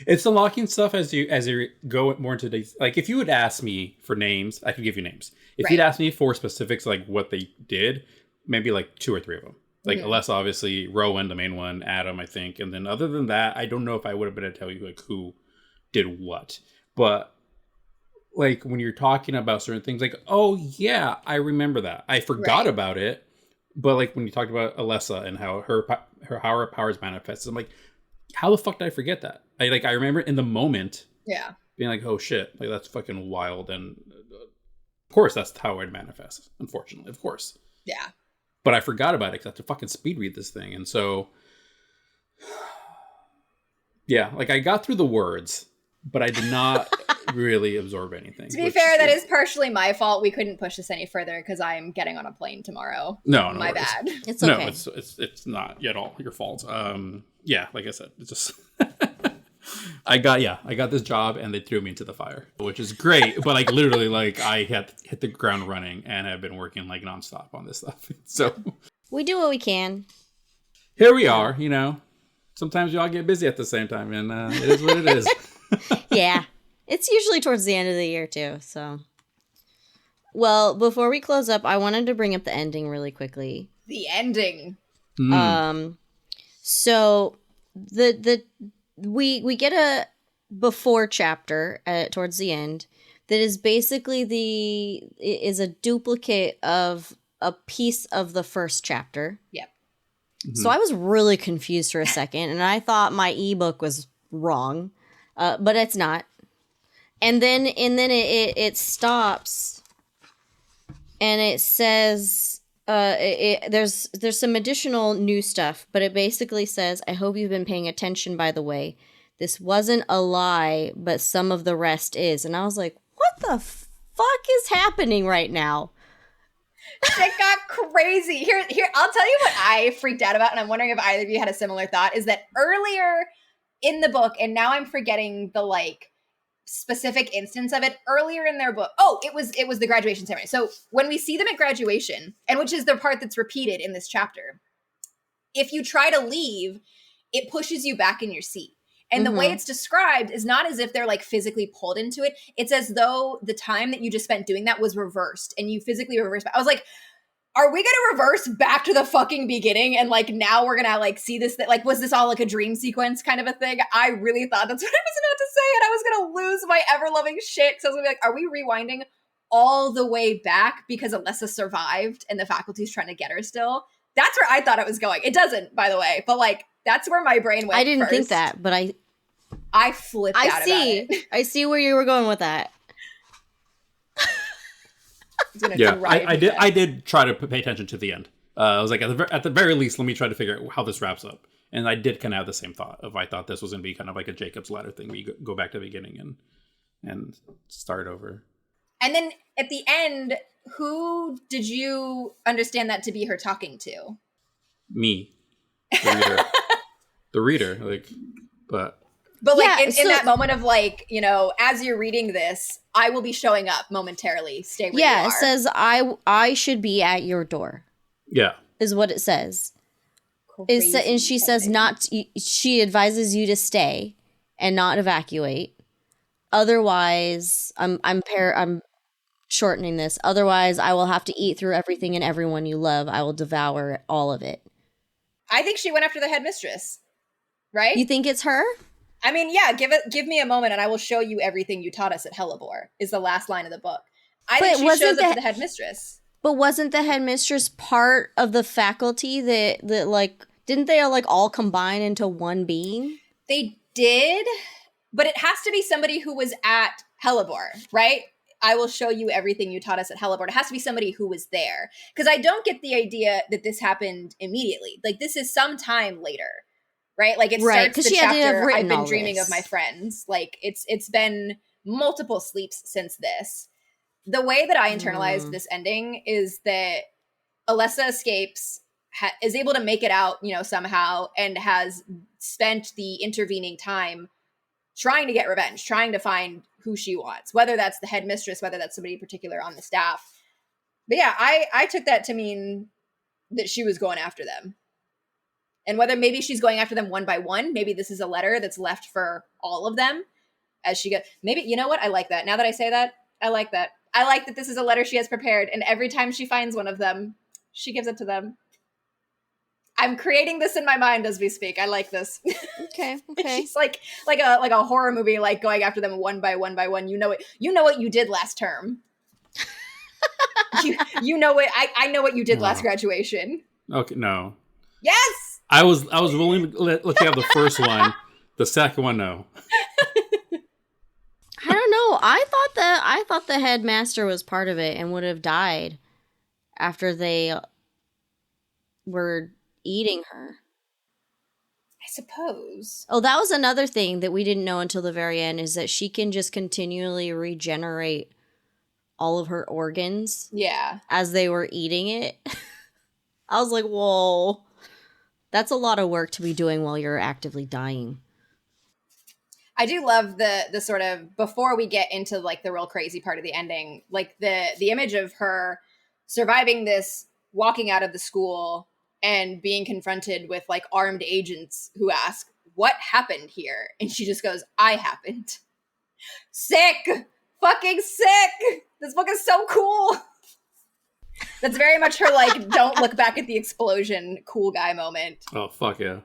It's unlocking stuff as you go more into these. Like if you would ask me for names, I could give you names. If you'd ask me for specifics, like what they did, maybe like 2 or 3 of them. Like Alessa, obviously, Rowan, the main one, Adam, I think. And then other than that, I don't know if I would have been able to tell you like who did what. But like when you're talking about certain things, like, oh yeah, I remember that. I forgot about it. But like when you talked about Alessa and how her powers manifest, I'm like, how the fuck did I forget that? I remember in the moment, being like, oh shit, like that's fucking wild. And of course, that's how it manifests. Unfortunately, of course. Yeah. But I forgot about it because I have to fucking speed read this thing. And so, yeah, like I got through the words, but I did not really absorb anything. To be fair, that is partially my fault. We couldn't push this any further because I'm getting on a plane tomorrow. No, my worries. bad. It's okay. No, it's not at all your fault. Yeah, like I said, it's just I got this job and they threw me into the fire, which is great. But like literally, like I had to hit the ground running and have been working like nonstop on this stuff. So We do what we can. here we are. You know, sometimes you all get busy at the same time, and it is what it is. Yeah. It's usually towards the end of the year, too, so. Well, before we close up, I wanted to bring up the ending really quickly. The ending. So, we get a before chapter towards the end that is basically is a duplicate of a piece of the first chapter. Yep. So I was really confused for a second, and I thought my ebook was wrong, but it's not. And then it stops, and it says there's some additional new stuff, but it basically says, "I hope you've been paying attention. By the way, this wasn't a lie, but some of the rest is." And I was like, "What the fuck is happening right now?" Shit got crazy. Here, I'll tell you what I freaked out about, and I'm wondering if either of you had a similar thought, is that earlier in the book, and now I'm forgetting the like specific instance of it, earlier in their book. Oh, it was the graduation ceremony. So when we see them at graduation, and which is the part that's repeated in this chapter, if you try to leave, it pushes you back in your seat. And the way it's described is not as if they're like physically pulled into it. It's as though the time that you just spent doing that was reversed and you physically reversed. I was like, are we going to reverse back to the fucking beginning? And like, now we're going to like see this, like, was this all like a dream sequence kind of a thing? I really thought that's what I was about to say. And I was going to lose my ever loving shit. So I was going to be like, are we rewinding all the way back because Alessa survived and the faculty's trying to get her still? That's where I thought it was going. It doesn't, by the way, but like, that's where my brain went. I didn't think first. that, but I flipped out about it. I see where you were going with that. Yeah, I did try to pay attention to the end. I was like, at the very least, let me try to figure out how this wraps up. And I did kind of have the same thought of I thought this was going to be kind of like a Jacob's Ladder thing where you go back to the beginning and start over. And then at the end, who did you understand that to be her talking to? Me, the reader. The reader, like, but like in that moment of like, you know, as you're reading this, I will be showing up momentarily. Stay where you are. It says I should be at your door. Yeah, is what it says. And she says she advises you to stay and not evacuate. Otherwise, I'm shortening this. Otherwise, I will have to eat through everything and everyone you love. I will devour all of it. I think she went after the headmistress. Right? You think it's her? I mean, yeah, give me a moment and I will show you everything you taught us at Hellebore is the last line of the book. I think she shows up to the headmistress. But wasn't the headmistress part of the faculty that like, didn't they like all combine into one being? They did, but it has to be somebody who was at Hellebore, right? I will show you everything you taught us at Hellebore. It has to be somebody who was there. Because I don't get the idea that this happened immediately. Like, this is some time later. Right? Like it starts the chapter, I've been dreaming of my friends. Like it's been multiple sleeps since this. The way that I internalized this ending is that Alessa escapes, is able to make it out, you know, somehow, and has spent the intervening time trying to get revenge, trying to find who she wants, whether that's the headmistress, whether that's somebody in particular on the staff. But yeah, I took that to mean that she was going after them. And whether maybe she's going after them one by one, maybe this is a letter that's left for all of them as she goes. Maybe, you know what? I like that. Now that I say that, I like that. I like that this is a letter she has prepared. And every time she finds one of them, She gives it to them. I'm creating this in my mind as we speak. I like this. Okay. She's like a horror movie, like going after them one by one. You know what you did last term. you know what I know what you did last graduation. Okay, no. Yes. I was willing to let you have the first one. The second one, no. I don't know. I thought the headmaster was part of it and would have died after they were eating her. I suppose. Oh, that was another thing that we didn't know until the very end, is that she can just continually regenerate all of her organs. Yeah. As they were eating it. I was like, whoa. That's a lot of work to be doing while you're actively dying. I do love the sort of, before we get into like the real crazy part of the ending, like the image of her surviving this, walking out of the school and being confronted with like armed agents who ask, what happened here? And she just goes, I happened. Sick. Fucking sick. This book is so cool. That's very much her like, don't look back at the explosion, cool guy moment. Oh, fuck yeah.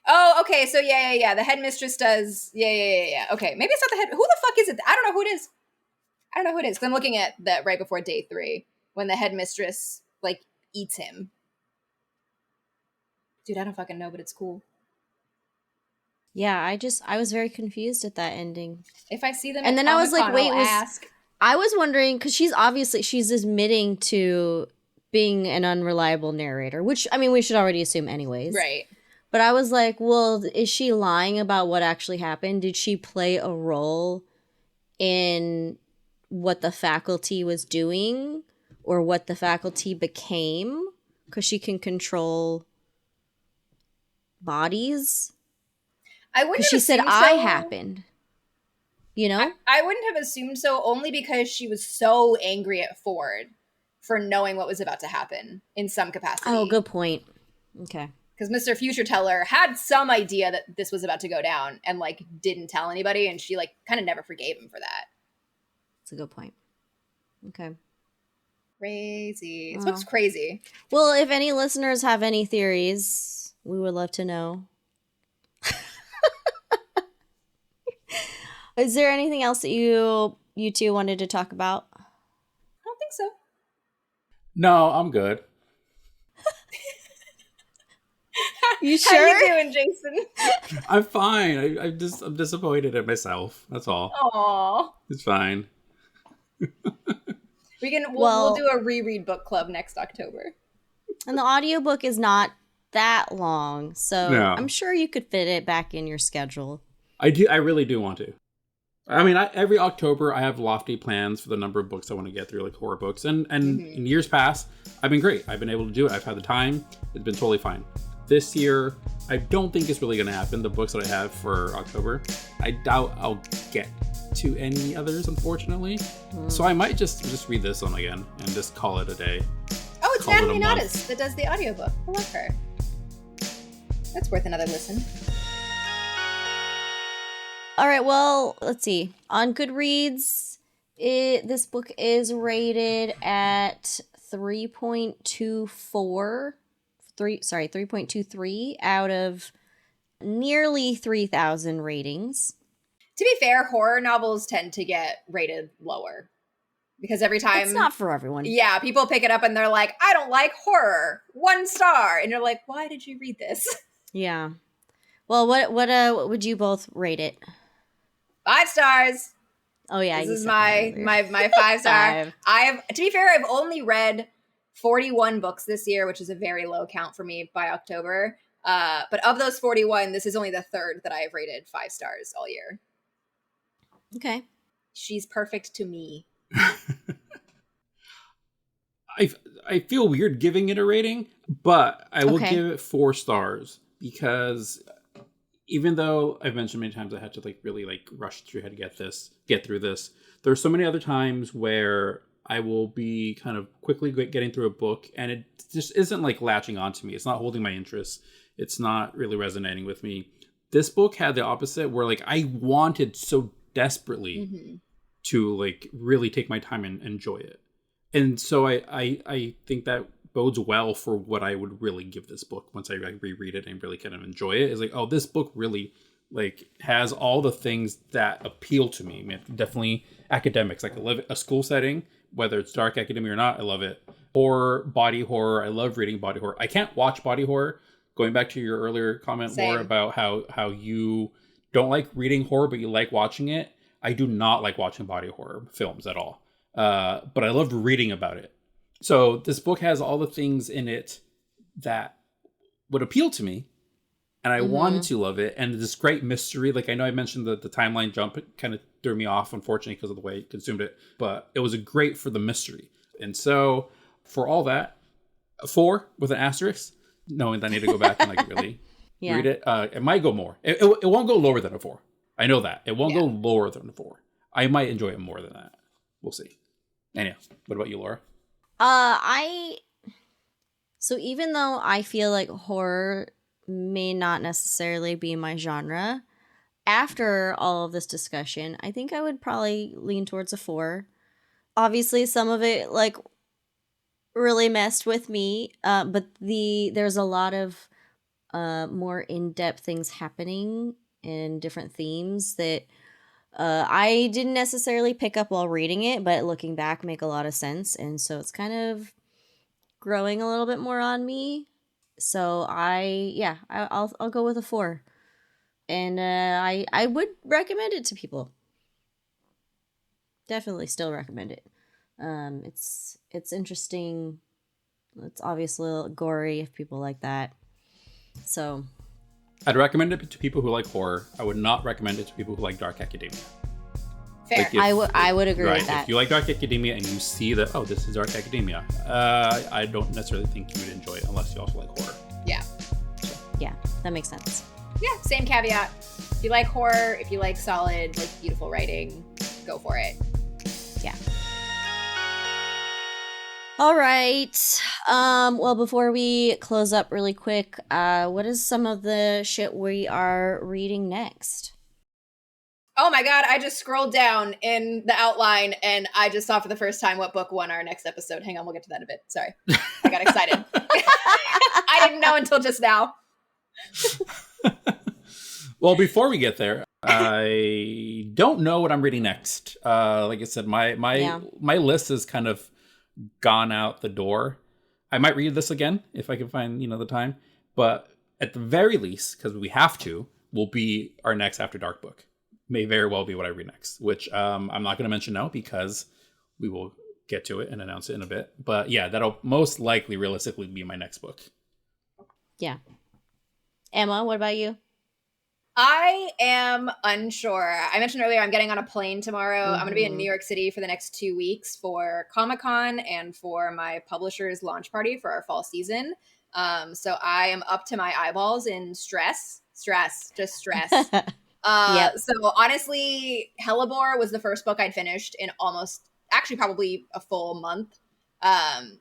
Oh, okay. So yeah. The headmistress does. Yeah. Okay, maybe it's not the head. Who the fuck is it? I don't know who it is. Because I'm looking at that right before day 3 when the headmistress like eats him. Dude, I don't fucking know, but it's cool. Yeah, I was very confused at that ending. If I see them, and then I was like, wait, ask. I was wondering, because she's admitting to being an unreliable narrator, which I mean we should already assume anyways, Right? But I was like, well, is she lying about what actually happened? Did she play a role in what the faculty was doing or what the faculty became? Because she can control bodies. I wouldn't. Because she said I happened. You know? I wouldn't have assumed so, only because she was so angry at Ford for knowing what was about to happen in some capacity. Oh, good point. Okay. Because Mr. Future Teller had some idea that this was about to go down and like didn't tell anybody, and she like kind of never forgave him for that. That's a good point. Okay. Crazy. This book's crazy. Well, if any listeners have any theories, we would love to know. Is there anything else that you two wanted to talk about? I don't think so. No, I'm good. You sure? How you doing, Jason? I'm fine. I'm disappointed at myself. That's all. Aww. It's fine. We'll do a reread book club next October. And the audiobook is not that long, so No. I'm sure you could fit it back in your schedule. I really do want to. I mean, every October I have lofty plans for the number of books I want to get through, like horror books. And in years past, I've been great. I've been able to do it. I've had the time. It's been totally fine. This year, I don't think it's really going to happen. The books that I have for October, I doubt I'll get to any others, unfortunately. So I might just read this one again and just call it a day. Oh, it's Call it a Natalie month. Nadas that does the audiobook. I love her. That's worth another listen. All right, well, let's see. On Goodreads, this book is rated at 3.23 out of nearly 3,000 ratings. To be fair, horror novels tend to get rated lower. Because every time... It's not for everyone. Yeah, people pick it up and they're like, I don't like horror. 1 star. And you're like, why did you read this? Yeah. Well, what would you both rate it? 5 stars. Oh yeah, This you is said my that earlier. 5 star. 5. To be fair, I've only read 41 books this year, which is a very low count for me by October. But of those 41, this is only the 3rd that I have rated 5 stars all year. Okay. She's perfect to me. I feel weird giving it a rating, but I will Okay. give it 4 stars because even though I've mentioned many times I had to like really like rush through how to get through this, there's so many other times where I will be kind of quickly getting through a book and it just isn't like latching onto me. It's not holding my interest. It's not really resonating with me. This book had the opposite where like I wanted so desperately to like really take my time and enjoy it. And so I think that bodes well for what I would really give this book once I reread it and really kind of enjoy it. Is like, oh, this book really like has all the things that appeal to me. I mean, definitely academics. Like I love a school setting, whether it's dark academia or not, I love it. Or body horror. I love reading body horror. I can't watch body horror. Going back to your earlier comment, Same. Laura, about how you don't like reading horror, but you like watching it. I do not like watching body horror films at all. But I loved reading about it. So this book has all the things in it that would appeal to me. And I wanted to love it. And this great mystery, like I know I mentioned the timeline jump, it kind of threw me off, unfortunately, because of the way I consumed it. But it was great for the mystery. And so for all that, a 4 with an asterisk, knowing that I need to go back and like really read it. It might go more. It won't go lower than a 4. I know that. It won't go lower than a 4. I might enjoy it more than that. We'll see. Anyhow, what about you, Laura? So even though I feel like horror may not necessarily be my genre, after all of this discussion, I think I would probably lean towards a 4. Obviously, some of it like really messed with me, but there's a lot of more in-depth things happening and different themes that I didn't necessarily pick up while reading it, but looking back make a lot of sense, and so it's kind of growing a little bit more on me. So I'll go with a 4, and I would recommend it to people. Definitely still recommend it. It's interesting. It's obviously a little gory if people like that. So I'd recommend it to people who like horror. I would not recommend it to people who like dark academia. Fair. Like I would agree right, with that. If you like dark academia and you see that, oh, this is dark academia, I don't necessarily think you would enjoy it unless you also like horror. Yeah. Yeah, that makes sense. Yeah, same caveat. If you like horror, if you like solid, like beautiful writing, go for it. Yeah. All right. Well, before we close up really quick, what is some of the shit we are reading next? Oh my god, I just scrolled down in the outline and I just saw for the first time what book won our next episode. Hang on, we'll get to that in a bit. Sorry. I got excited. I didn't know until just now. Well, before we get there, I don't know what I'm reading next. Like I said, my list has kind of gone out the door. I might read this again if I can find, the time. But at the very least, because we have to, will be our next After Dark book. May very well be what I read next, which I'm not going to mention now because we will get to it and announce it in a bit. But yeah, that'll most likely realistically be my next book. Yeah. Emma, what about you? I am unsure. I mentioned earlier I'm getting on a plane tomorrow. I'm going to be in New York City for the next 2 weeks for Comic-Con and for my publisher's launch party for our fall season. So I am up to my eyeballs in stress. Yep. So honestly, Hellebore was the first book I'd finished in probably a full month.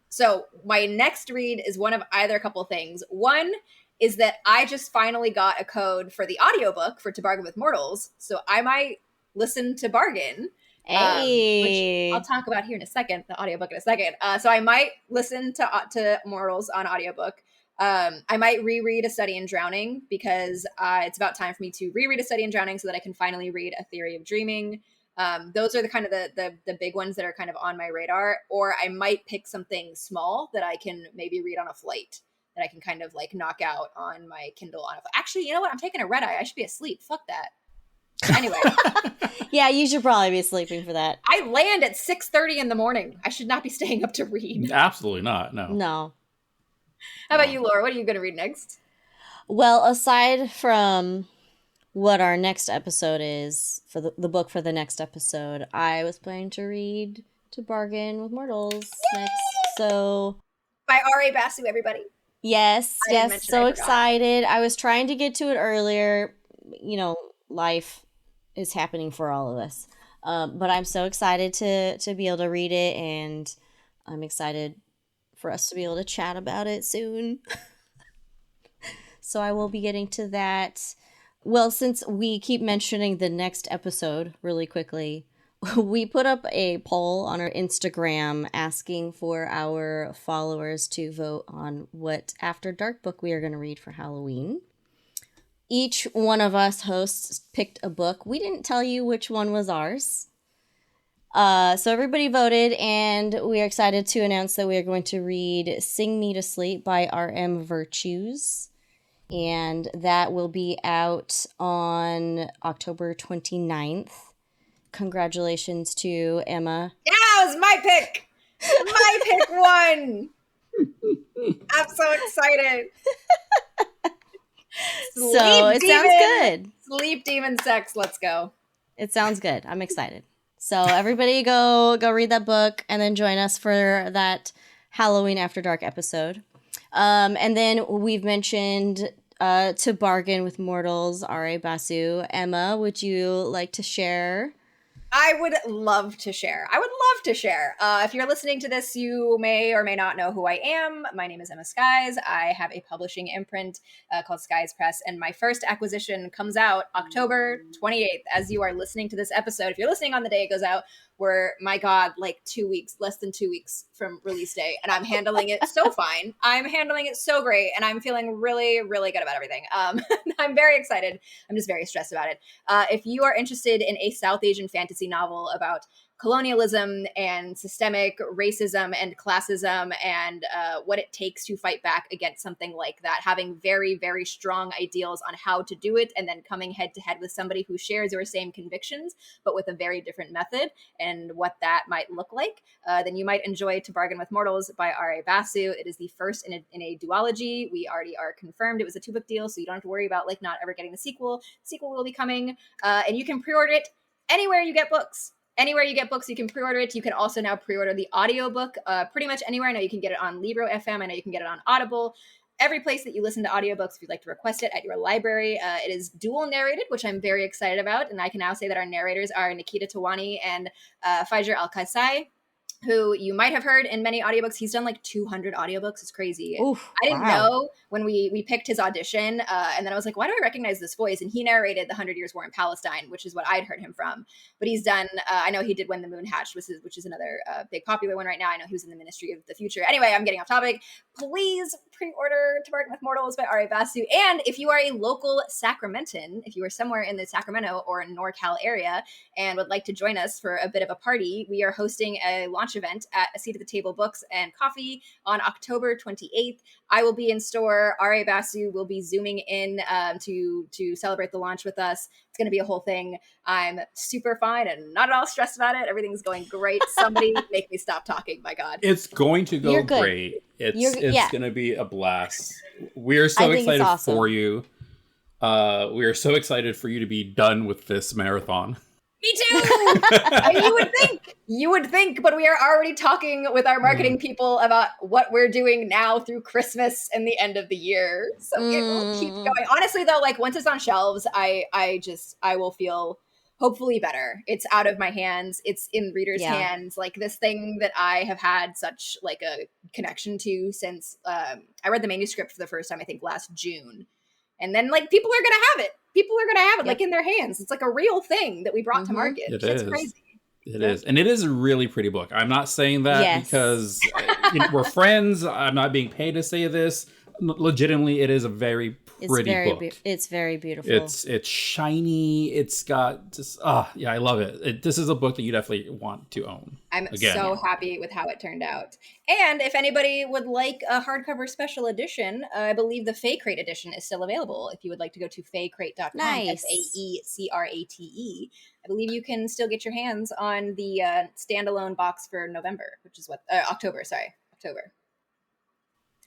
So my next read is one of either a couple things. One is that I just finally got a code for the audiobook for To Bargain with Mortals. So I might listen to Bargain. Hey. Which I'll talk about here in a second, the audiobook in a second. So I might listen to Mortals on audiobook. I might reread A Study in Drowning because it's about time for me to reread A Study in Drowning so that I can finally read A Theory of Dreaming. Those are the kind of the big ones that are kind of on my radar. Or I might pick something small that I can maybe read on a flight that I can kind of like knock out on my Kindle on a flight. Actually, you know what? I'm taking a red eye. I should be asleep. Fuck that. Anyway. Yeah, you should probably be sleeping for that. I land at 6:30 in the morning. I should not be staying up to read. Absolutely not. No. How about you, Laura? What are you going to read next? Well, aside from what our next episode is, for the book for the next episode, I was planning to read To Bargain with Mortals next. So by R.A. Basu, everybody. Yes, so excited. I was trying to get to it earlier. Life is happening for all of us. But I'm so excited to be able to read it, and I'm excited for us to be able to chat about it soon. So I will be getting to that. Well, since we keep mentioning the next episode really quickly, we put up a poll on our Instagram asking for our followers to vote on what After Dark book we are going to read for Halloween. Each one of us hosts picked a book. We didn't tell you which one was ours. So everybody voted, and we are excited to announce that we are going to read Sing Me to Sleep by R.M. Virtues. And that will be out on October 29th. Congratulations to Emma. Yeah, it was my pick. My pick won. I'm so excited. So it sounds good. Sleep demon sex. Let's go. It sounds good. I'm excited. So everybody go read that book and then join us for that Halloween After Dark episode. And then we've mentioned To Bargain with Mortals, R.A. Basu. Emma, would you like to share? I would love to share. If you're listening to this, you may or may not know who I am. My name is Emma Skies. I have a publishing imprint called Skies Press, and my first acquisition comes out October 28th. As you are listening to this episode, if you're listening on the day it goes out, we're, my God, like 2 weeks, less than 2 weeks from release day, and I'm handling it so fine. I'm handling it so great, and I'm feeling really, really good about everything. I'm very excited. I'm just very stressed about it. If you are interested in a South Asian fantasy novel about colonialism and systemic racism and classism and what it takes to fight back against something like that, having very, very strong ideals on how to do it, and then coming head to head with somebody who shares your same convictions, but with a very different method and what that might look like, then you might enjoy To Bargain with Mortals by R.A. Basu. It is the first in a duology. We already are confirmed it was a 2-book deal, so you don't have to worry about like not ever getting the sequel. The sequel will be coming, and you can pre-order it anywhere you get books. Anywhere you get books, you can pre-order it. You can also now pre-order the audiobook pretty much anywhere. I know you can get it on Libro FM. I know you can get it on Audible. Every place that you listen to audiobooks, if you'd like to request it at your library. It is dual narrated, which I'm very excited about. And I can now say that our narrators are Nikita Tawani and Fajar Al-Kasai, who you might have heard in many audiobooks. He's done like 200 audiobooks. It's crazy. Oof, I didn't wow. know when we picked his audition. And then I was like, why do I recognize this voice? And he narrated the 100 Years' War in Palestine, which is what I'd heard him from. But he's done, I know he did When the Moon Hatched, which is another big popular one right now. I know he was in the Ministry of the Future. Anyway, I'm getting off topic. Please pre-order To Bargain with Mortals by R.A. Basu. And if you are a local Sacramentan, if you are somewhere in the Sacramento or NorCal area and would like to join us for a bit of a party, we are hosting a launch event at A Seat at the Table Books and Coffee on October 28th. I will be in store. R.A. Basu will be zooming in to celebrate the launch with us. It's going to be a whole thing. I'm super fine and not at all stressed about it. Everything's going great. Somebody make me stop talking, my God. It's going to go You're good. great. It's yeah. going to be a blast. We are so I think it's excited awesome. for you. We are so excited for you to be done with this marathon. Me too. And you would think, but we are already talking with our marketing people about what we're doing now through Christmas and the end of the year. So it will keep going. Honestly, though, like once it's on shelves, I will feel hopefully better. It's out of my hands. It's in readers' hands. Like this thing that I have had such like a connection to since I read the manuscript for the first time, I think last June. And then like people are going to have it. People are going to have it like in their hands. It's like a real thing that we brought to market. It's crazy. It is. And it is a really pretty book. I'm not saying that because we're friends. I'm not being paid to say this. Legitimately, it is a very pretty book. It's very beautiful. It's shiny. It's got just, I love it. This is a book that you definitely want to own. I'm so happy with how it turned out. And if anybody would like a hardcover special edition, I believe the Fae Crate edition is still available. If you would like to go to faecrate.com, nice. FAECRATE, I believe you can still get your hands on the standalone box for November, which is October.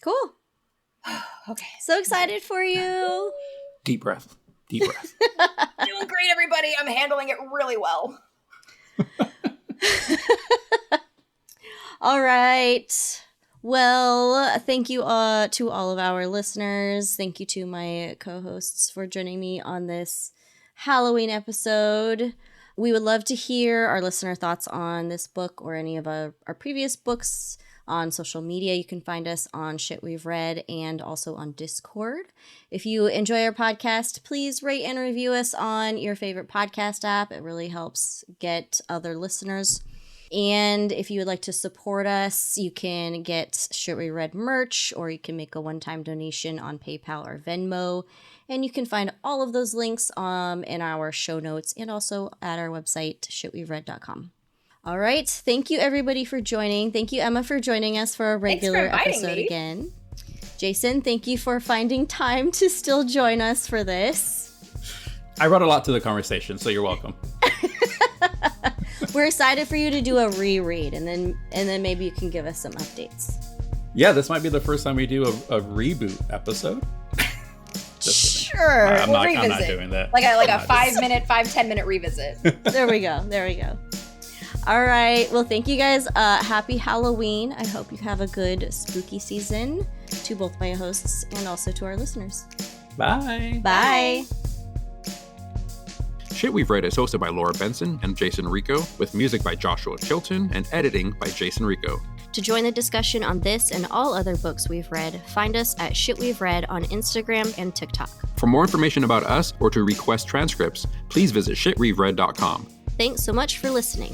Cool. Okay. So excited for you. Deep breath. Doing great, everybody. I'm handling it really well. All right. Well, thank you to all of our listeners. Thank you to my co-hosts for joining me on this Halloween episode. We would love to hear our listener thoughts on this book or any of our previous books on social media. You can find us on Shit We've Read and also on Discord. If you enjoy our podcast, please rate and review us on your favorite podcast app. It really helps get other listeners. And if you would like to support us, you can get Shit We Read merch, or you can make a one-time donation on PayPal or Venmo. And you can find all of those links in our show notes and also at our website, shitwe'veread.com. All right. Thank you, everybody, for joining. Thank you, Emma, for joining us for a regular episode again. Jason, thank you for finding time to still join us for this. I brought a lot to the conversation, so you're welcome. We're excited for you to do a reread, and then maybe you can give us some updates. Yeah, this might be the first time we do a reboot episode. Sure. I'm not doing that. Like a 5-10 minute revisit. There we go. All right. Well, thank you guys. Happy Halloween. I hope you have a good spooky season, to both my hosts and also to our listeners. Bye. Bye. Shit We've Read is hosted by Laura Benson and Jason Rico, with music by Joshua Chilton and editing by Jason Rico. To join the discussion on this and all other books we've read, find us at Shit We've Read on Instagram and TikTok. For more information about us or to request transcripts, please visit shitwe'veread.com. Thanks so much for listening.